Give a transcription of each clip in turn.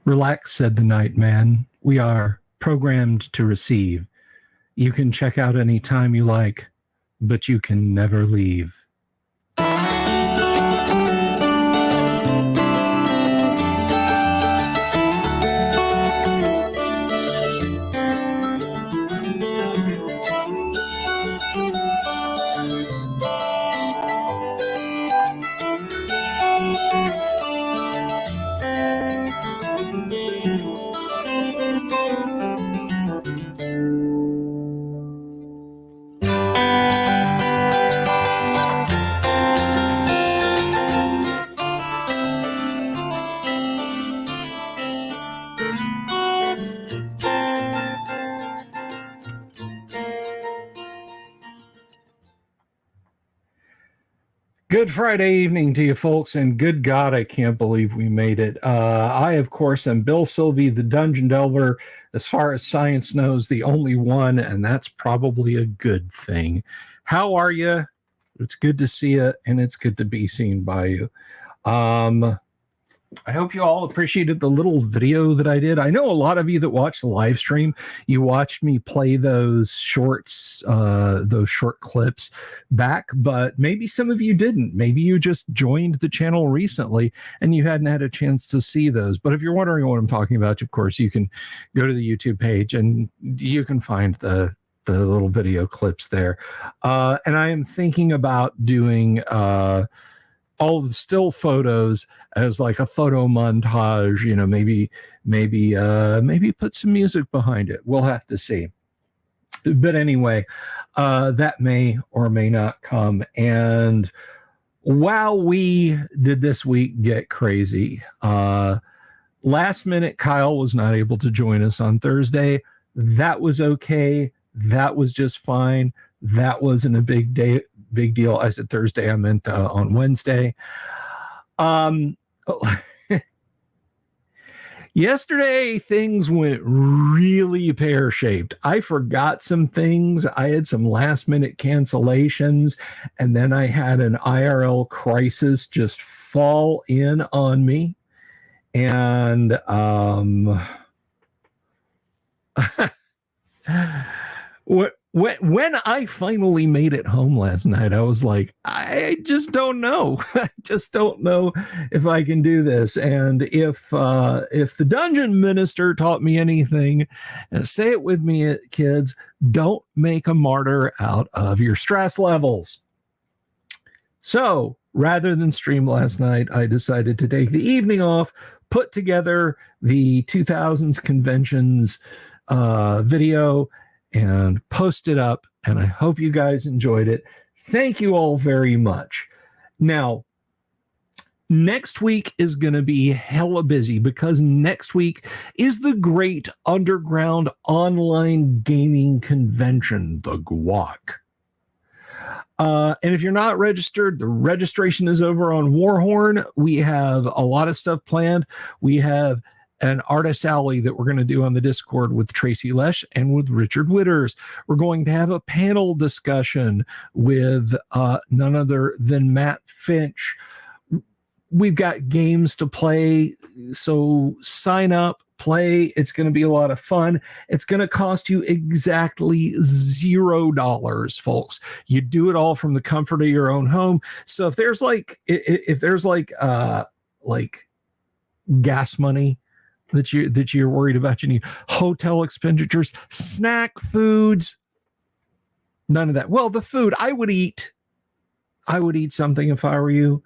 Relax, said the night man. We are programmed to receive. You can check out any time you like, but you can never leave. Good Friday evening to you folks, and good God, I can't believe we made it. I, of course, am Bill Sylvie, the Dungeon Delver, as far as science knows, the only one, and that's probably a good thing. How are you? It's good to see you, and it's good to be seen by you. I hope you all appreciated the little video that I did. I know a lot of you that watched the live stream, you watched me play those shorts, those short clips back, but maybe some of you didn't. Maybe you just joined the channel recently and you hadn't had a chance to see those. But if you're wondering what I'm talking about, of course, you can go to the YouTube page and you can find the little video clips there. And I am thinking about doing all of the still photos as like a photo montage, you know, maybe put some music behind it. We'll have to see. But anyway, that may or may not come. And wow, we did this week get crazy. Last minute, Kyle was not able to join us on Thursday. That was okay. That was just fine. That wasn't a big deal. I said Thursday, I meant on Wednesday. Yesterday, things went really pear-shaped. I forgot some things. I had some last-minute cancellations, and then I had an IRL crisis just fall in on me. And when I finally made it home last night, I was like, I just don't know. I just don't know if I can do this. And if the dungeon minister taught me anything, say it with me, kids, don't make a martyr out of your stress levels. So rather than stream last night, I decided to take the evening off, put together the 2000s conventions video, and post it up, and I hope you guys enjoyed it. Thank you all very much. Now, next week is going to be hella busy because next week is the Great Underground Online Gaming Convention, the GWOC. And if you're not registered, the registration is over on Warhorn. We have a lot of stuff planned. We have an artist alley that we're going to do on the Discord with Tracy Lesh and with Richard Witters. We're going to have a panel discussion with none other than Matt Finch. We've got games to play, so sign up, play. It's going to be a lot of fun. It's going to cost you exactly $0, folks. You do it all from the comfort of your own home. So if there's like gas money that you're worried about, you need hotel expenditures, snack foods, none of that. Well, the food I would eat something if I were you.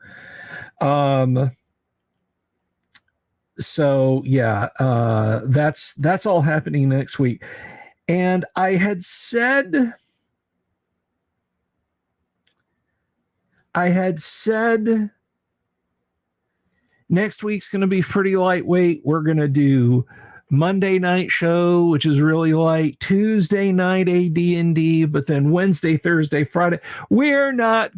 So yeah, that's all happening next week. And I had said next week's going to be pretty lightweight. We're going to do Monday night show, which is really light, Tuesday night AD&D, but then Wednesday, Thursday, Friday, we have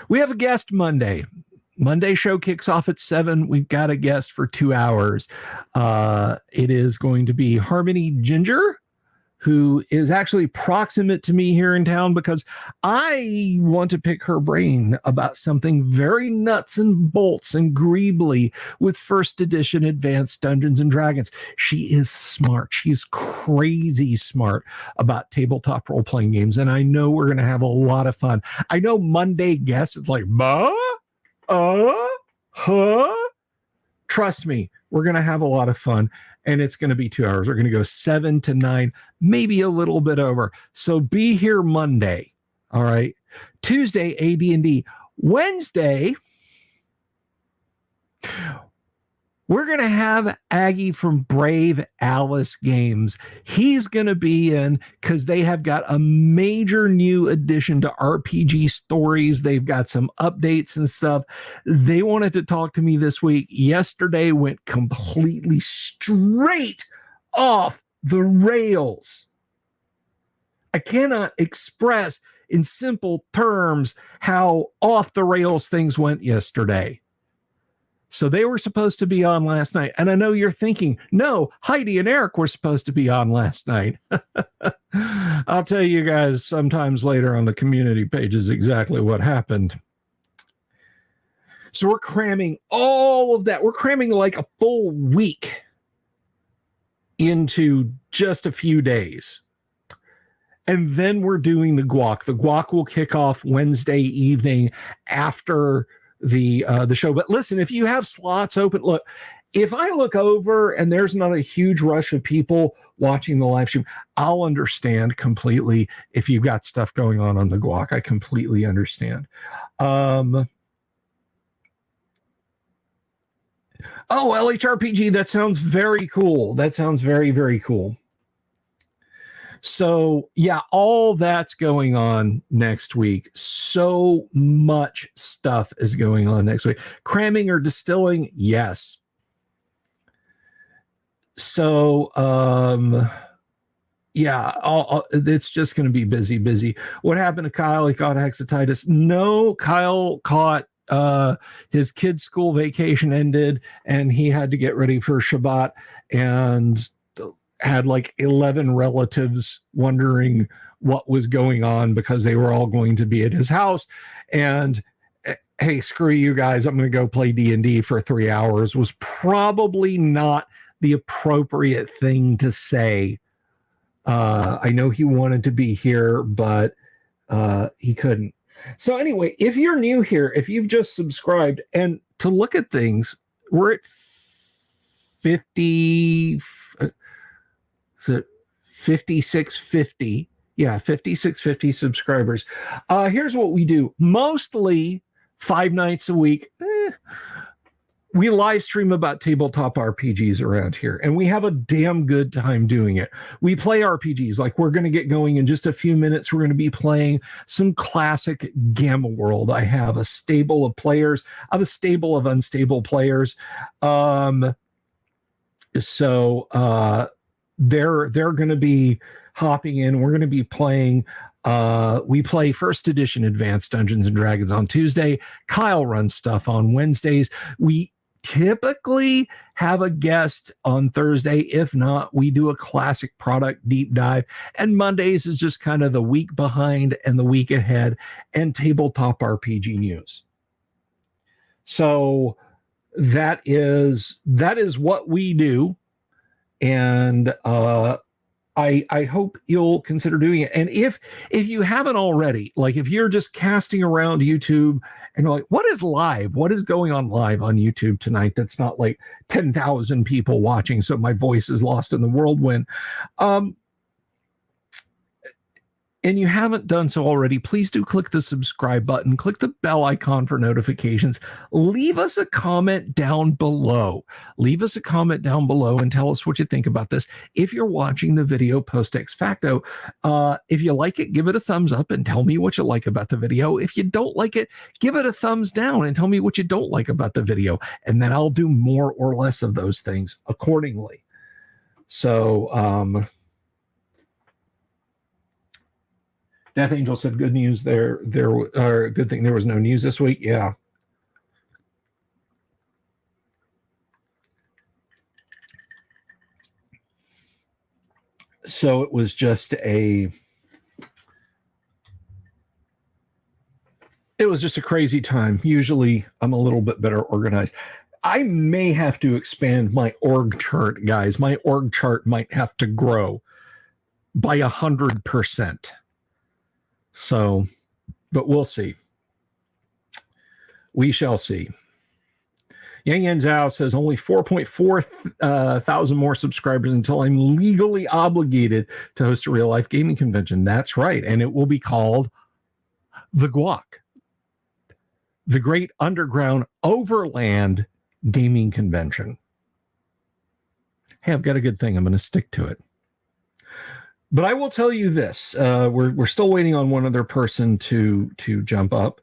a guest Monday. Monday show kicks off at 7. We've got a guest for 2 hours. It is going to be Harmony Ginger who is actually proximate to me here in town because I want to pick her brain about something very nuts and bolts and greebly with first edition advanced Dungeons and Dragons. She is smart. She is crazy smart about tabletop role-playing games, and I know we're going to have a lot of fun. I know Monday guests, it's like, huh? Trust me, we're going to have a lot of fun, and it's going to be 2 hours. We're going to go 7 to 9, maybe a little bit over. So be here Monday. All right. Tuesday, AD&D. Wednesday, we're going to have Aggie from Brave Alice Games. He's going to be in because they have got a major new addition to RPG Stories. They've got some updates and stuff. They wanted to talk to me this week. Yesterday went completely straight off the rails. I cannot express in simple terms how off the rails things went yesterday. So they were supposed to be on last night. And I know you're thinking, no, Heidi and Eric were supposed to be on last night. I'll tell you guys sometimes later on the community pages exactly what happened. So we're cramming all of that. We're cramming like a full week into just a few days. And then we're doing the guac. The guac will kick off Wednesday evening after the show. But listen, if you have slots open, look, if I look over and there's not a huge rush of people watching the live stream, I'll understand completely if you've got stuff going on the guac. I completely understand. Oh, LHRPG, that sounds very cool. That sounds very, very cool. So, yeah, all that's going on next week. So much stuff is going on next week. Cramming or distilling? Yes. So, yeah, it's just going to be busy. What happened to Kyle? He caught hexatitis. No, Kyle caught his kid's school vacation ended and he had to get ready for Shabbat and had like 11 relatives wondering what was going on because they were all going to be at his house. And hey, screw you guys, I'm going to go play D&D for 3 hours was probably not the appropriate thing to say. I know he wanted to be here, but he couldn't. So anyway, if you're new here, if you've just subscribed and to look at things, we're at 5650. Yeah, 5650 subscribers. Here's what we do. Mostly 5 nights a week. We live stream about tabletop RPGs around here, and we have a damn good time doing it. We play RPGs. Like, we're going to get going in just a few minutes. We're going to be playing some classic Gamma World. I have a stable of players. I have a stable of unstable players. So they're going to be hopping in. We're going to be playing. We play first edition advanced Dungeons and Dragons on Tuesday. Kyle runs stuff on Wednesdays. We typically have a guest on Thursday. If not, we do a classic product deep dive. And Mondays is just kind of the week behind and the week ahead and tabletop RPG news. So that is what we do. And I hope you'll consider doing it. And if you haven't already, like if you're just casting around YouTube and you're like, what is live? What is going on live on YouTube tonight? That's not like 10,000 people watching, so my voice is lost in the whirlwind. And you haven't done so already, please do click the subscribe button, click the bell icon for notifications, leave us a comment down below. Leave us a comment down below and tell us what you think about this. If you're watching the video post ex facto, if you like it, give it a thumbs up and tell me what you like about the video. If you don't like it, give it a thumbs down and tell me what you don't like about the video. And then I'll do more or less of those things accordingly. So, Death Angel said, good news there or good thing there was no news this week. Yeah. So it was just a crazy time. Usually I'm a little bit better organized. I may have to expand my org chart, guys. My org chart might have to grow by 100%. So, but we'll see. We shall see. Yang Yan Zhao says only 4.4 thousand more subscribers until I'm legally obligated to host a real life gaming convention. That's right. And it will be called the Guac, the Great Underground Overland Gaming Convention. Hey, I've got a good thing. I'm going to stick to it. But I will tell you this. We're still waiting on one other person to jump up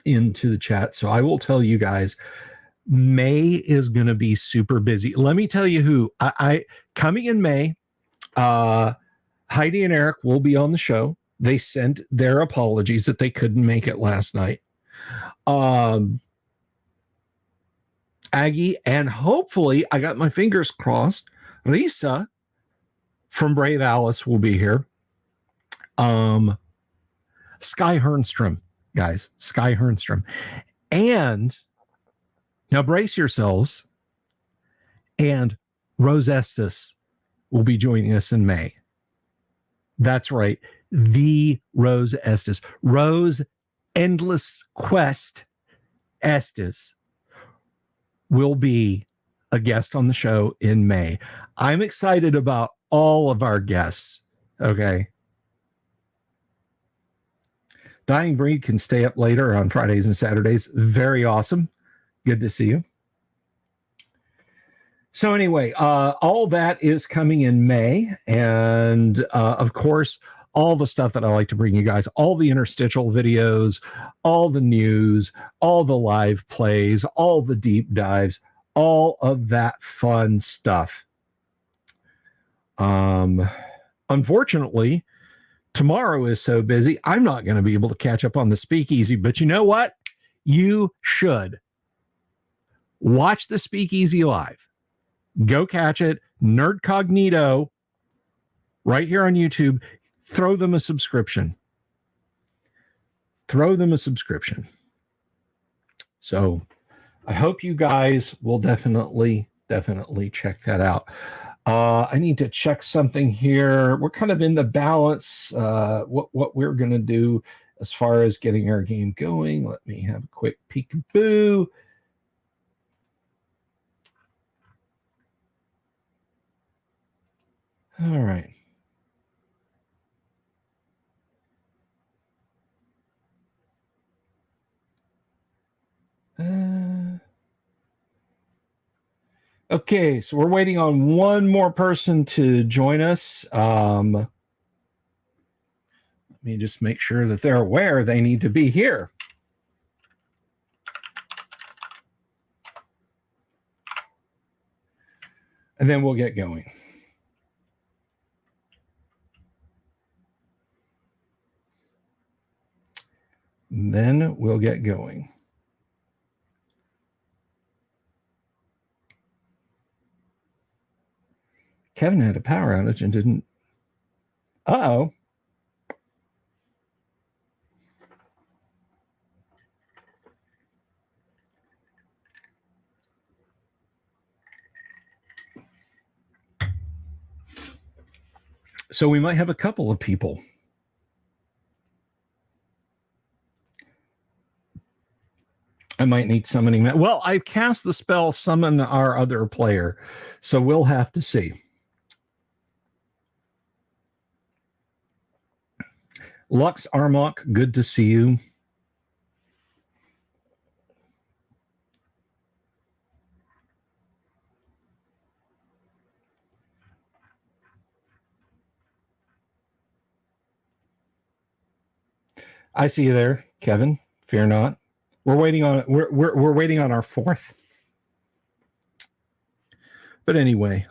into the chat. So I will tell you guys, May is going to be super busy. Let me tell you who. I coming in May, Heidi and Eric will be on the show. They sent their apologies that they couldn't make it last night. Aggie, and hopefully, I got my fingers crossed, Risa from Brave Alice will be here. Sky Hernstrom, guys, Sky Hernstrom. And now brace yourselves, and Rose Estes will be joining us in May. That's right, the Rose Estes. Rose Endless Quest Estes will be a guest on the show in May. I'm excited about all of our guests. Okay. Dying Breed can stay up later on Fridays and Saturdays. Very awesome. Good to see you. So anyway, all that is coming in May. And of course, all the stuff that I like to bring you guys, all the interstitial videos, all the news, all the live plays, all the deep dives, all of that fun stuff. Unfortunately, tomorrow is so busy, I'm not going to be able to catch up on the Speakeasy, but you know what? You should watch the Speakeasy live. Go catch it. Nerd Cognito right here on YouTube. Throw them a subscription. Throw them a subscription. So I hope you guys will definitely check that out. I need to check something here. We're kind of in the balance, what we're going to do as far as getting our game going. Let me have a quick peekaboo. All right. Okay, so we're waiting on one more person to join us. Let me just make sure that they're aware they need to be here. And then we'll get going. Then we'll get going. Kevin had a power outage and didn't. Uh-oh. So we might have a couple of people. I might need summoning. Well, I cast the spell summon our other player, so we'll have to see. Lux Armok, good to see you. I see you there, Kevin. Fear not. We're waiting on we're waiting on our fourth. But anyway,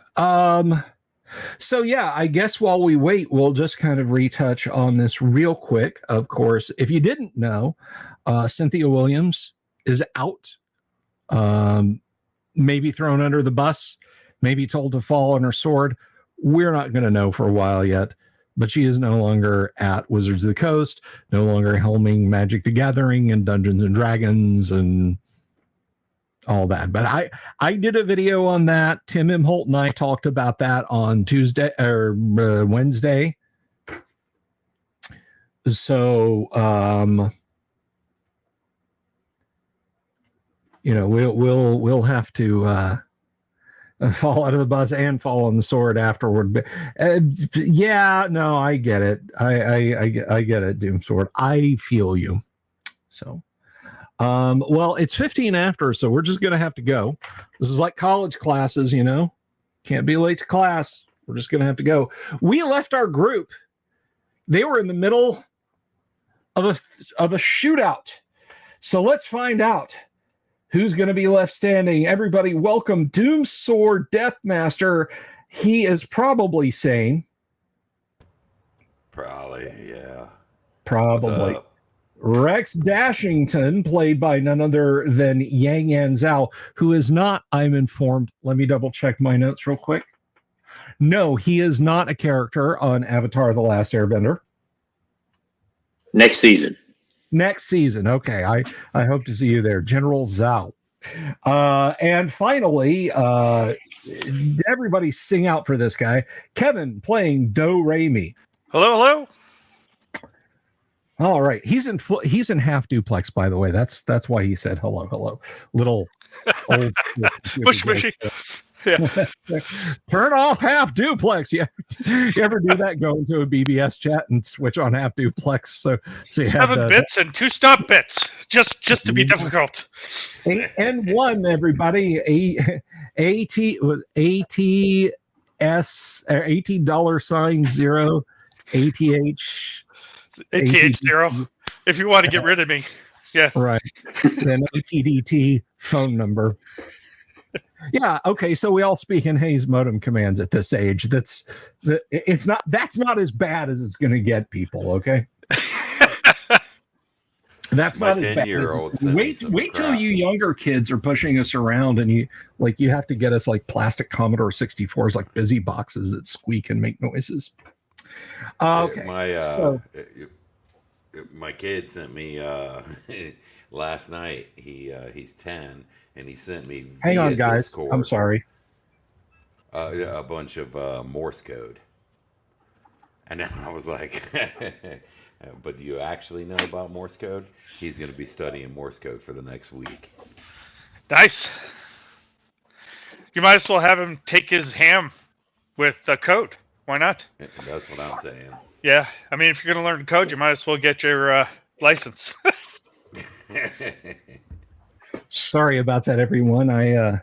so yeah, I guess while we wait, we'll just kind of retouch on this real quick. Of course, if you didn't know, Cynthia Williams is out. Maybe thrown under the bus, maybe told to fall on her sword. we're not going to know for a while yet. But she is no longer at Wizards of the Coast, no longer helming Magic the Gathering and Dungeons and Dragons and all that. But I did a video on that. Tim Imholt and I talked about that on Tuesday or Wednesday. So, we'll have to fall out of the bus and fall on the sword afterward. But yeah, no, I get it. I get it, Doom Sword. I feel you. So, well, it's 15 after, so we're just gonna have to go. This is like college classes, Can't be late to class. We're just gonna have to go. We left our group. They were in the middle of a shootout. So let's find out who's going to be left standing. Everybody, welcome Doom Sword Deathmaster. He is probably sane. Probably, yeah. Probably. Rex Dashington, played by none other than Yang Yan Zhao, who is not, I'm informed. Let me double check my notes real quick. No, he is not a character on Avatar: The Last Airbender. Next season. Okay. I hope to see you there. General Zhao. And finally, everybody sing out for this guy. Kevin playing Do Re Mi. Hello. All right. He's in half duplex, by the way. That's why he said hello. Little old mushy. Yeah. Turn off half duplex. Yeah. You ever do that? Go into a BBS chat and switch on half duplex. So you 7 bits and 2 stop bits. Just to be difficult. And one, everybody. AT was ATS or $0 ATH 0. If you want to get rid of me. Yeah. Right. Then ATDT phone number. Yeah. Okay. So we all speak in Hayes modem commands at this age. That's not as bad as it's going to get, people. Okay. That's my not as bad. Wait till you younger kids are pushing us around and you have to get us like plastic Commodore 64s, like busy boxes that squeak and make noises. Okay. My kid sent me last night. He's 10. And he sent me via Hang on, guys. Discord, I'm sorry. A bunch of Morse code. And then I was like, but do you actually know about Morse code? He's going to be studying Morse code for the next week. Nice. You might as well have him take his ham with the code. Why not? That's what I'm saying. Yeah. I mean, if you're going to learn code, you might as well get your license. Sorry about that, everyone. My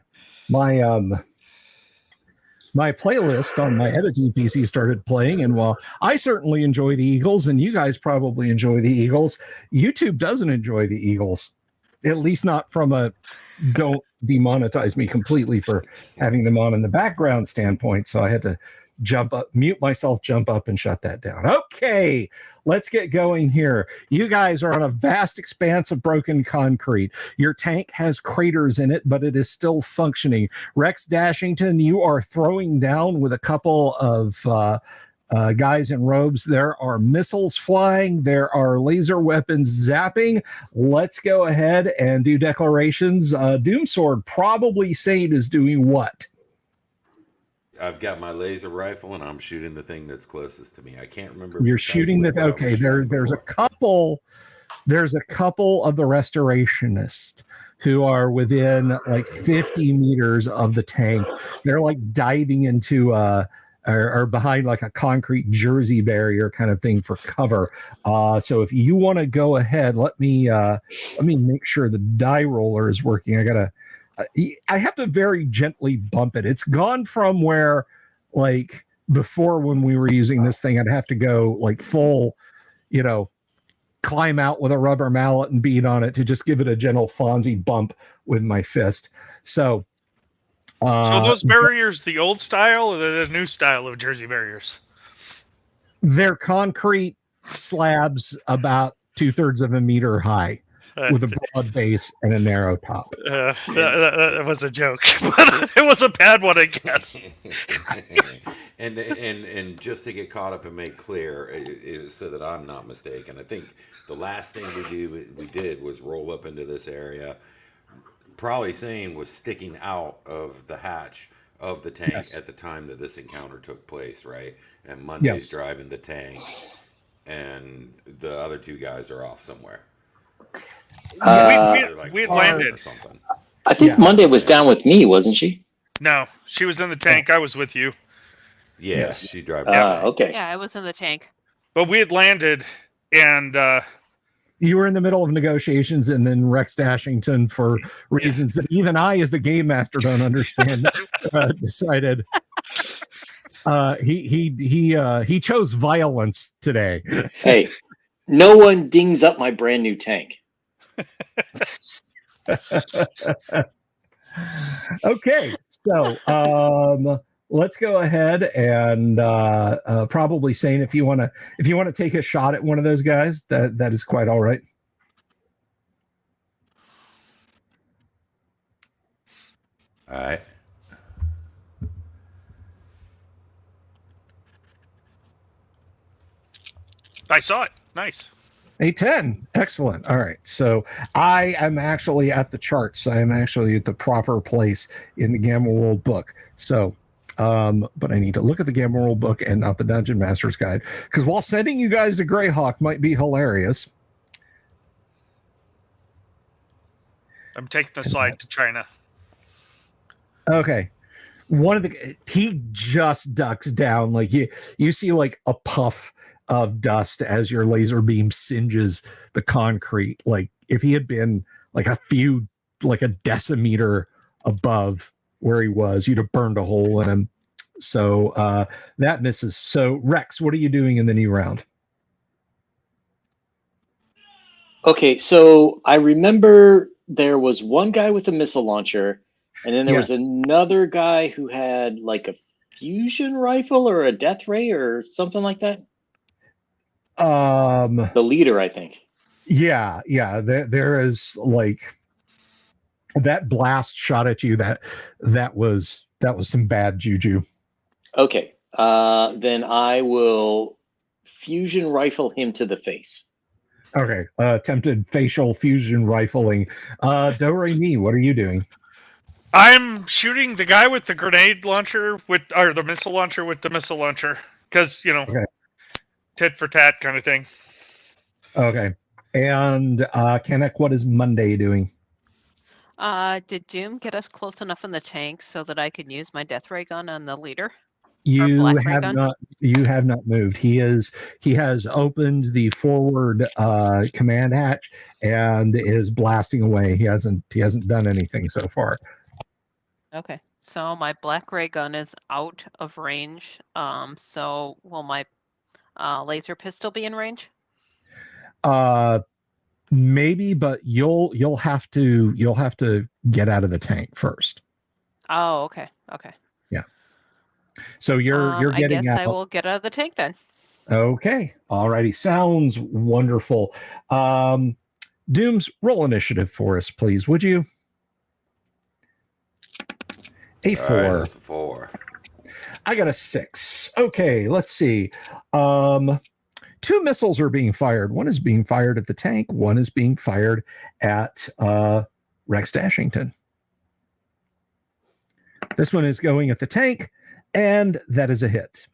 playlist on my editing PC started playing, and while I certainly enjoy the Eagles, and you guys probably enjoy the Eagles, YouTube doesn't enjoy the Eagles. At least not from a don't demonetize me completely for having them on in the background standpoint. So I had to mute myself, jump up, and shut that down. Okay, let's get going here. You guys are on a vast expanse of broken concrete. Your tank has craters in it, but it is still functioning. Rex Dashington, you are throwing down with a couple of guys in robes. There are missiles flying. There are laser weapons zapping. Let's go ahead and do declarations. Doomsword, probably Saint, is doing what? I've got my laser rifle and I'm shooting the thing that's closest to me. I can't remember. You're shooting that. Okay, there's a couple of the restorationists who are within like 50 meters of the tank. They're like diving into or behind like a concrete jersey barrier kind of thing for cover. So if you want to go ahead, let me make sure the die roller is working. I have to very gently bump it. It's gone from where, like, before when we were using this thing, I'd have to go like full, climb out with a rubber mallet and beat on it to just give it a gentle Fonzie bump with my fist. So those barriers, the old style or the new style of jersey barriers? They're concrete slabs about 2/3 of a meter high. with a broad base and a narrow top. That was a joke, but it was a bad one, I guess. and just to get caught up and make clear, so that I'm not mistaken, I think the last thing we did was roll up into this area. Probably Sane was sticking out of the hatch of the tank at the time that this encounter took place, right? And Monday's driving the tank, and the other two guys are off somewhere. We had landed or something. I think Monday was down with me, wasn't she? No, she was in the tank. I was with you. Yes, she drove the tank. Okay. Yeah, I was in the tank. But we had landed, and you were in the middle of negotiations, and then Rex Dashington, for reasons that even I, as the game master, don't understand, decided he chose violence today. Hey, no one dings up my brand new tank. Okay, so let's go ahead and probably Sane, if you want to take a shot at one of those guys, that is quite all right. All right. I saw it. Nice. A 10. Excellent. All right. So I am actually at the charts. I am actually at the proper place in the Gamma World book. So, but I need to look at the Gamma World book and not the Dungeon Master's Guide. Because while sending you guys to Greyhawk might be hilarious. I'm taking the slide to China. Okay. He just ducks down. Like you see like a puff of dust as your laser beam singes the concrete. Like if he had been like a decimeter above where he was, you'd have burned a hole in him. So that misses. So Rex, what are you doing in the new round? Okay, so I remember there was one guy with a missile launcher, and then there was another guy who had like a fusion rifle or a death ray or something like that. The leader, I think. Yeah. There is like that blast shot at you. That was some bad juju. Okay. Then I will fusion rifle him to the face. Okay. Attempted facial fusion rifling. Do-Re-Mi, what are you doing? I'm shooting the guy with the grenade launcher or the missile launcher with the missile launcher. Because, tit for tat kind of thing. Okay. And Kanek, what is Monday doing? Did Doom get us close enough in the tank so that I could use my death ray gun on the leader? You have not moved. He has opened the forward command hatch and is blasting away. He hasn't done anything so far. Okay. So my black ray gun is out of range. So will my laser pistol be in range? Maybe, but you'll have to get out of the tank first. Oh, okay. Yeah. So you're getting I guess out. I will get out of the tank then. Okay. Alrighty. Sounds wonderful. Dooms, roll initiative for us, please, would you? A 4. Right, that's a 4. I got a 6. Okay, let's see. 2 missiles are being fired. One is being fired at the tank. One is being fired at Rex Dashington. This one is going at the tank, and that is a hit.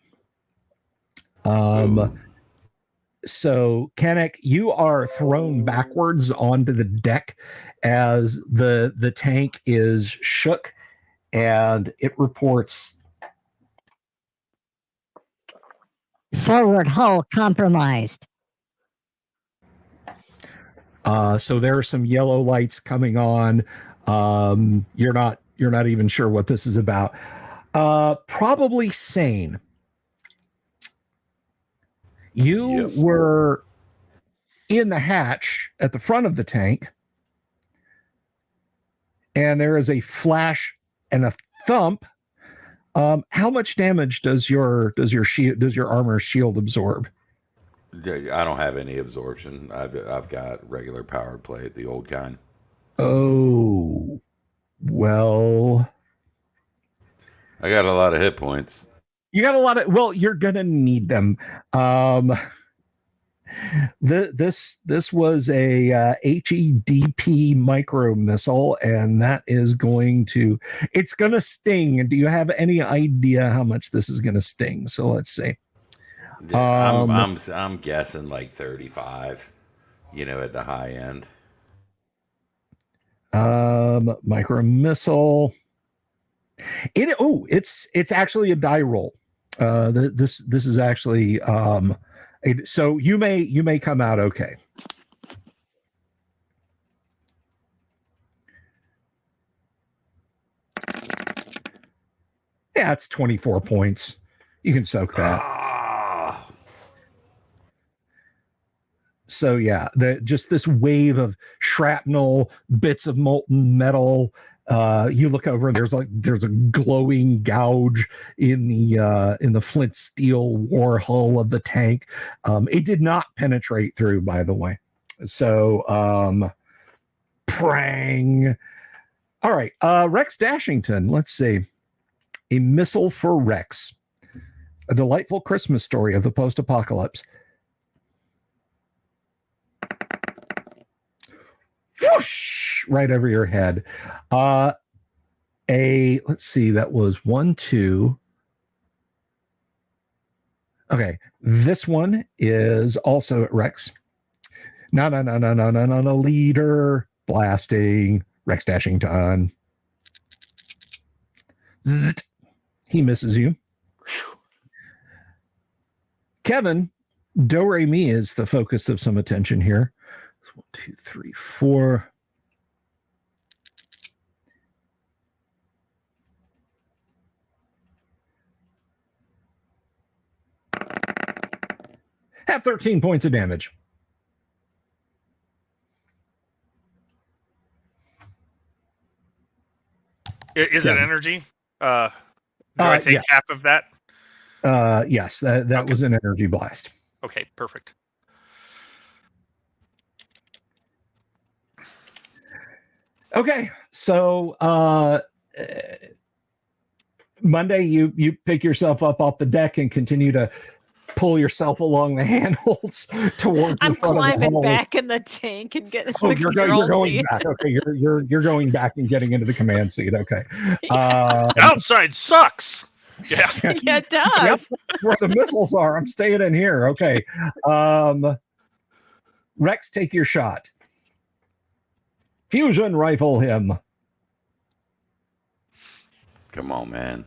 So, Kanek, you are thrown backwards onto the deck as the tank is shook, and it reports forward hull compromised. So there are some yellow lights coming on. You're not even sure what this is about. Probably Sane. You were in the hatch at the front of the tank, and there is a flash and a thump. How much damage does your armor shield absorb? I don't have any absorption. I've got regular powered plate, the old kind. Oh, well, I got a lot of hit points. you got a lot of. Well, you're gonna need them. This was a HEDP micro missile, and that is going to. It's gonna sting. Do you have any idea how much this is gonna sting? So let's see. I'm guessing like 35. At the high end. Micro missile. It's actually a die roll. This is actually so you may come out okay. Yeah, it's 24 points. You can soak that. So yeah, just this wave of shrapnel, bits of molten metal. You look over, there's a glowing gouge in the flint steel war hull of the tank. It did not penetrate through, by the way. So prang. All right, Rex Dashington. Let's see. A missile for Rex. A delightful Christmas story of the post-apocalypse. Whoosh, right over your head. Let's see, that was 1, 2. Okay, this one is also at Rex. No, leader, blasting, Rex Dashington. Zzzt. He misses you. Kevin, Do Re Mi is the focus of some attention here. 1, 2, 3, 4. Have 13 points of damage. Is it energy? Do I take yes. half of that? Yes, that okay. Was an energy blast. Okay, perfect. Okay, so Monday, you pick yourself up off the deck and continue to pull yourself along the handholds towards the front of the hull. I'm climbing back in the tank and getting into the you're going seat. back. Okay, you're going back and getting into the command seat. Okay. Outside sucks. Yeah, yeah, it does. Where the missiles are, I'm staying in here. Okay. Rex, take your shot. Fusion rifle him. Come on, man.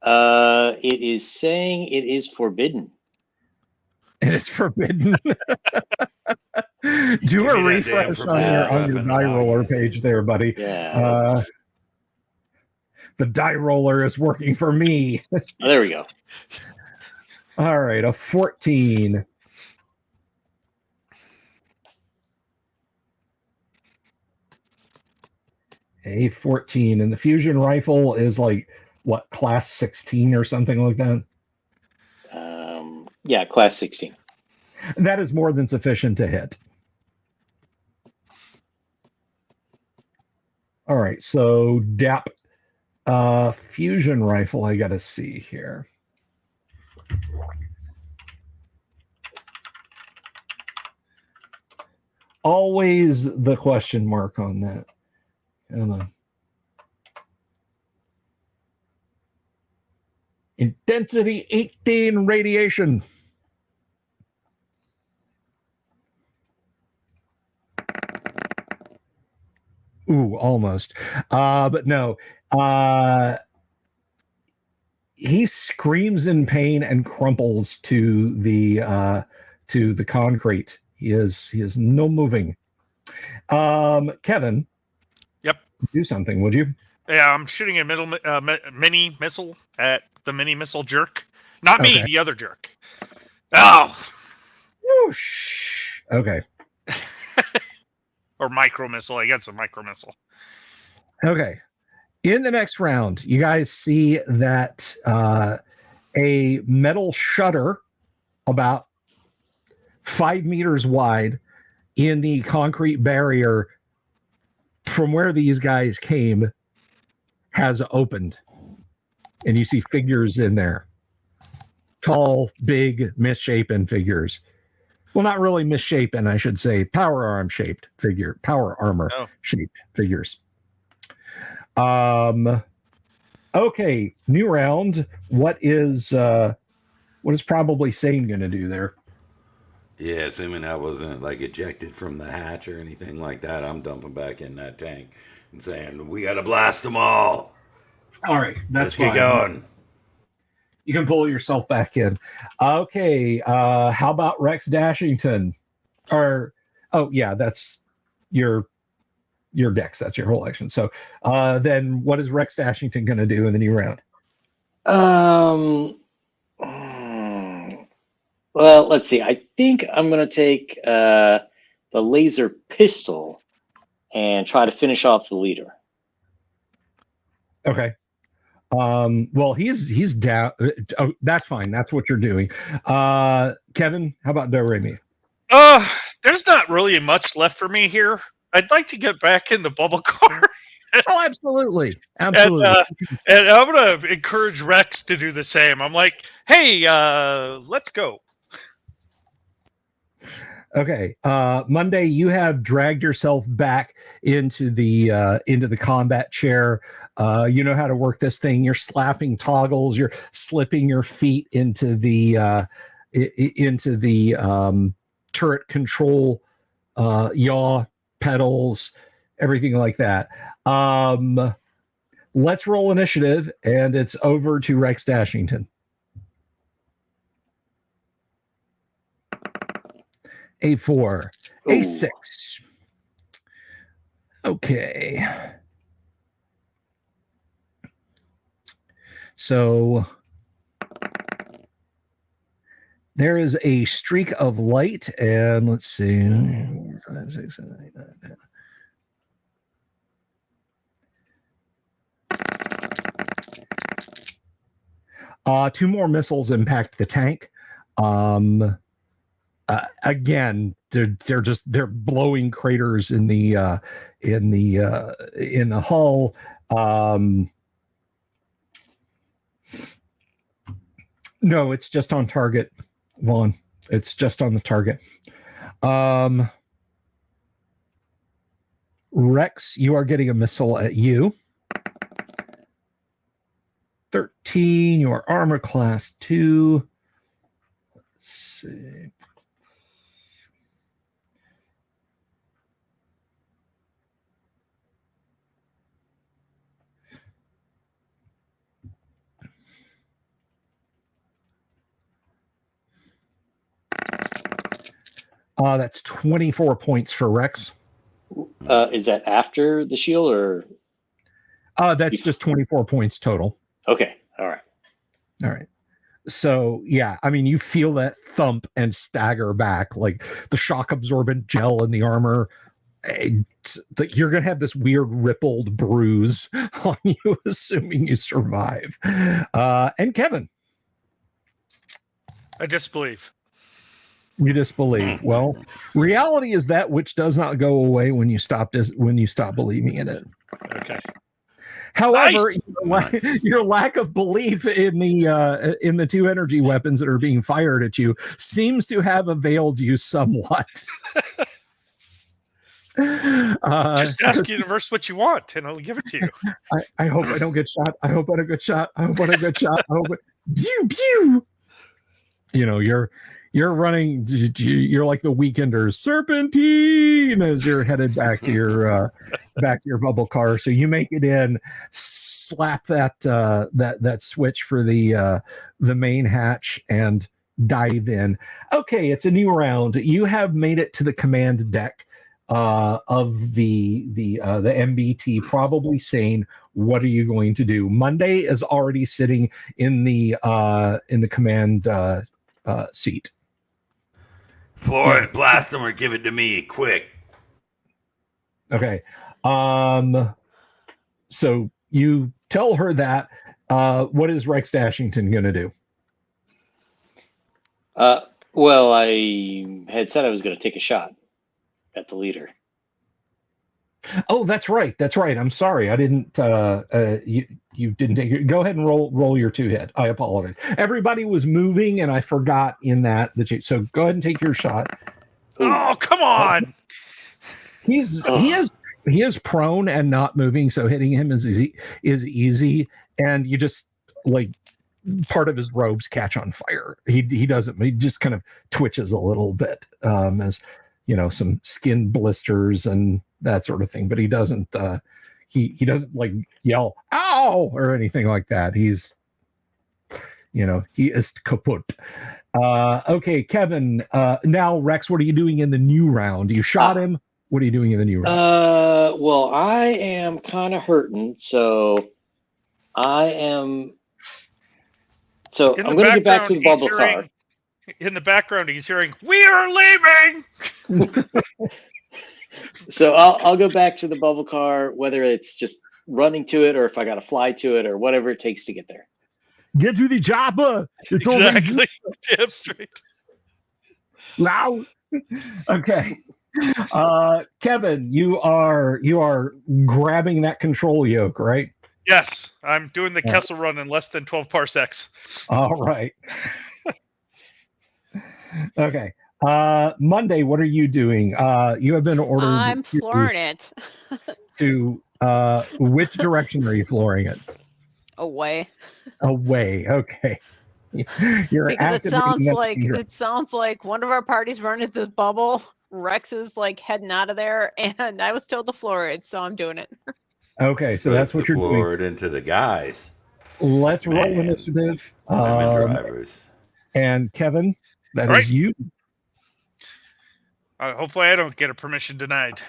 It is saying it is forbidden. It is forbidden. Do a refresh on your die roller page there, buddy. Yeah. The die roller is working for me. Oh, there we go. All right, a 14. A 14, and the fusion rifle is like what, class 16 or something like that? Yeah, class 16. That is more than sufficient to hit. All right, so DAP fusion rifle, I gotta see here. Always the question mark on that. Intensity 18 radiation. Ooh, almost. But no. He screams in pain and crumples to the concrete. He is no moving. Kevin. Yep. Do something, would you? Yeah, I'm shooting a mini missile at the mini missile jerk. Not me, the other jerk. Oh. Whoosh. Okay. Or micro missile. I guess a micro missile. Okay. In the next round, you guys see that a metal shutter about 5 meters wide in the concrete barrier from where these guys came has opened. And you see figures in there. Tall, big, misshapen figures. Well, not really misshapen, I should say. Power armor shaped figures. Okay, new round. What is probably Sane gonna do there? Yeah, assuming I wasn't like ejected from the hatch or anything like that, I'm dumping back in that tank and saying, "We gotta blast them all." All right, Let's that's get going. You can pull yourself back in. Okay, how about Rex Dashington? That's your dex. That's your whole action. So then what is Rex Dashington going to do in the new round? Well, let's see. I think I'm going to take the laser pistol and try to finish off the leader. Okay. Well, he's down. Oh, that's fine. That's what you're doing. Kevin, how about Do-Re-Mi? There's not really much left for me here. I'd like to get back in the bubble car. Oh, absolutely. And I'm going to encourage Rex to do the same. I'm like, hey, let's go. Okay. Monday, you have dragged yourself back into the combat chair. You know how to work this thing. You're slapping toggles. You're slipping your feet into the turret control yaw pedals, everything like that. Let's roll initiative, and it's over to Rex Dashington. A4, A6. Okay. So there is a streak of light, and let's see. 5, 6, 7, 8, 9, 10. Two more missiles impact the tank. Again, they're blowing craters in the hull. No, it's just on target, Vaughn. It's just on the target. Rex, you are getting a missile at you. 13, you are armor class 2. Let's see. That's 24 points for Rex. Is that after the shield or? That's just 24 points total. Okay. All right. So, yeah, I mean, you feel that thump and stagger back, like the shock absorbent gel in the armor. You're going to have this weird rippled bruise on you, assuming you survive. And Kevin. I disbelieve. You disbelieve. Well, reality is that which does not go away when you stop believing in it. Okay. However, Nice. your lack of belief in the two energy weapons that are being fired at you seems to have availed you somewhat. Just ask Universe what you want, and I'll give it to you. I hope I don't get shot. I hope I don't get shot. I hope I don't get shot. I hope pew pew. You know, you're running. You're like the Weekenders, serpentine, as you're headed back to your bubble car. So you make it in, slap that switch for the main hatch, and dive in. Okay, it's a new round. You have made it to the command deck of the MBT, probably Sane. What are you going to do? Monday is already sitting in the command seat. Floor it, blast them, or give it to me, quick. Okay. So you tell her that. What is Rex Dashington going to do? Well, I had said I was going to take a shot at the leader. Oh, that's right. That's right. I'm sorry. I didn't. You didn't take it. Go ahead and roll your 2 hit. I apologize. Everybody was moving, and I forgot in that. So go ahead and take your shot. Ooh. Oh, come on! He is prone and not moving, so hitting him is easy. And you just like part of his robes catch on fire. He doesn't. He just kind of twitches a little bit, as some skin blisters and that sort of thing. But he doesn't. He doesn't like yell "ow" or anything like that. He's, he is kaput. Okay, Kevin. Now, Rex, what are you doing in the new round? You shot him. What are you doing in the new round? Well, I am kind of hurting, so I'm going to get back to the bubble car. In the background, he's hearing, "We are leaving!" So I'll go back to the bubble car, whether it's just running to it or if I got to fly to it or whatever it takes to get there. Get to the chopper. It's Exactly. Damn straight. Loud. Okay. Kevin, you are grabbing that control yoke, right? Yes, I'm doing the Kessel run in less than 12 parsecs. All right. Okay. Monday, what are you doing? You have been ordered. I'm flooring it. To which direction are you flooring it? Away. Away. Okay. You're because it sounds like one of our parties running the bubble. Rex is like heading out of there, and I was told to floor it, so I'm doing it. Okay, so that's what you're doing. Floor it into the guys. Let's roll initiative. Drivers. And Kevin, that is you. Hopefully I don't get a permission denied.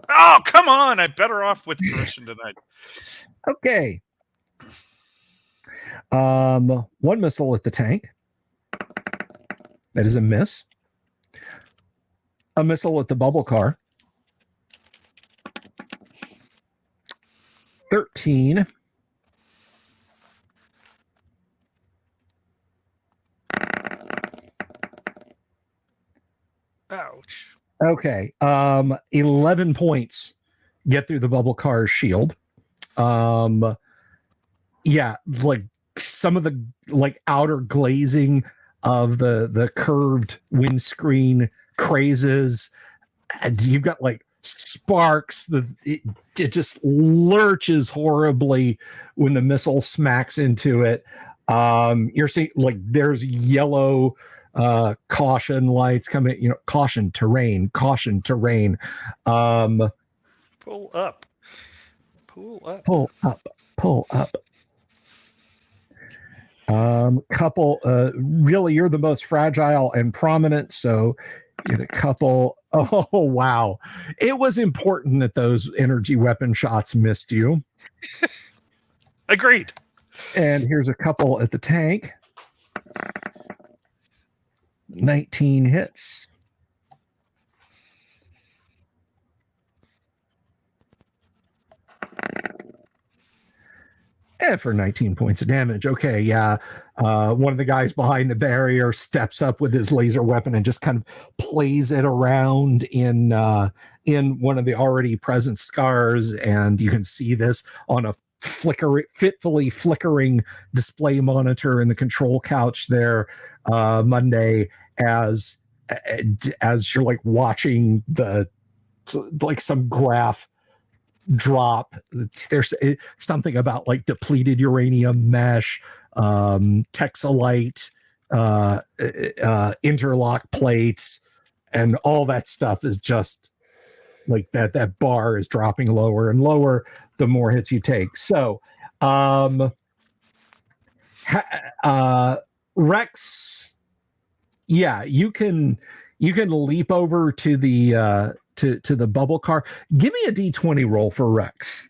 Oh, come on. I'm better off with permission denied. Okay. One missile at the tank. That is a miss. A missile at the bubble car. 13. Ouch. Okay. 11 points get through the bubble car's shield. Yeah, like some of the outer glazing of the curved windscreen crazes. And you've got sparks. It just lurches horribly when the missile smacks into it. You're seeing there's yellow caution lights coming, caution terrain. Pull up. Couple, really, you're the most fragile and prominent, so get a couple. Oh, wow. It was important that those energy weapon shots missed you. Agreed. And here's a couple at the tank. 19 hits. And for 19 points of damage. Okay, yeah. One of the guys behind the barrier steps up with his laser weapon and just kind of plays it around in one of the already present scars, and you can see this on a fitfully flickering display monitor in the control couch there, Monday, as you're watching some graph drop. There's something about depleted uranium mesh, texelite, interlock plates, and all that stuff is just that bar is dropping lower and lower the more hits you take. So Rex, yeah, you can leap over to the to the bubble car. Give me a D20 roll for Rex.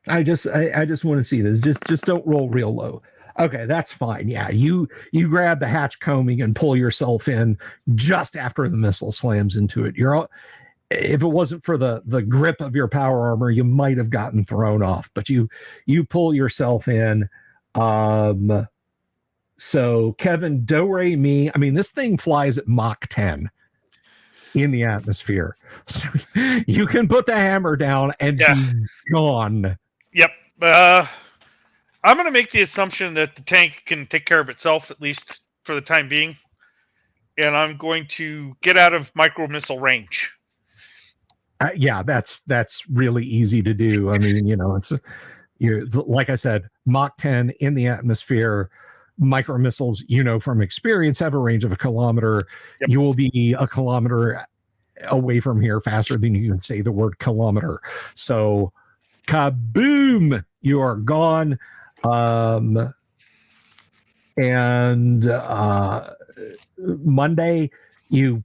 I just want to see this. Just don't roll real low. Okay, that's fine. Yeah, you grab the hatch combing and pull yourself in just after the missile slams into it. If it wasn't for the grip of your power armor, you might have gotten thrown off, but you pull yourself in. So Kevin, do re mi. I mean, this thing flies at Mach 10 in the atmosphere. So you can put the hammer down and be gone. Yep. I'm going to make the assumption that the tank can take care of itself, at least for the time being. And I'm going to get out of micro missile range. Yeah, that's really easy to do. I mean, you're like I said, Mach 10 in the atmosphere. Micro missiles, from experience, have a range of 1 kilometer. Yep. You will be 1 kilometer away from here faster than you can say the word kilometer. So, kaboom! You are gone. Monday, you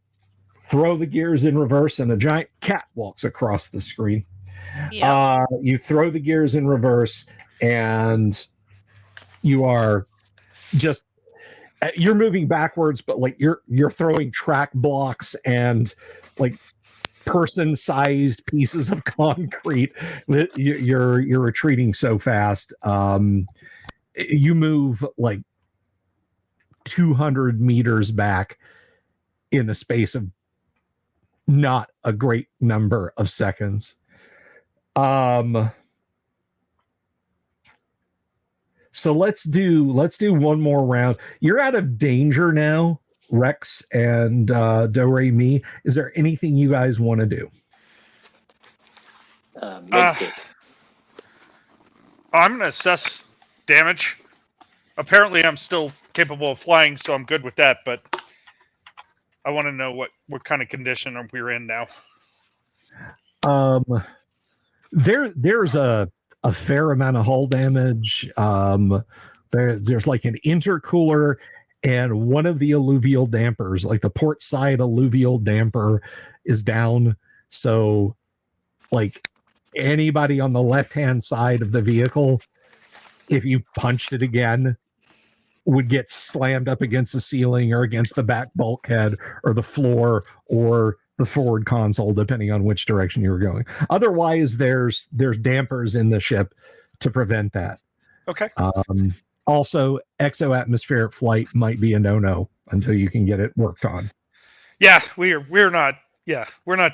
throw the gears in reverse and a giant cat walks across the screen. Yeah. You throw the gears in reverse and you are just you're moving backwards, but like you're throwing track blocks and like person-sized pieces of concrete. You're retreating so fast. You move like 200 meters back in the space of not a great number of seconds. So let's do one more round. You're out of danger now, Rex and Do Re Mi. Is there anything you guys want to do? Medkit. I'm going to assess damage. Apparently, I'm still capable of flying, so I'm good with that. But I want to know what kind of condition we're in now. There's a fair amount of hull damage. There's like an intercooler and one of the alluvial dampers, like the port side alluvial damper, is down. So, like anybody on the left-hand side of the vehicle, if you punched it again, would get slammed up against the ceiling or against the back bulkhead or the floor or the forward console, depending on which direction you were going. Otherwise, there's dampers in the ship to prevent that. Okay. Also, exo-atmospheric flight might be a no-no until you can get it worked on. Yeah, we're not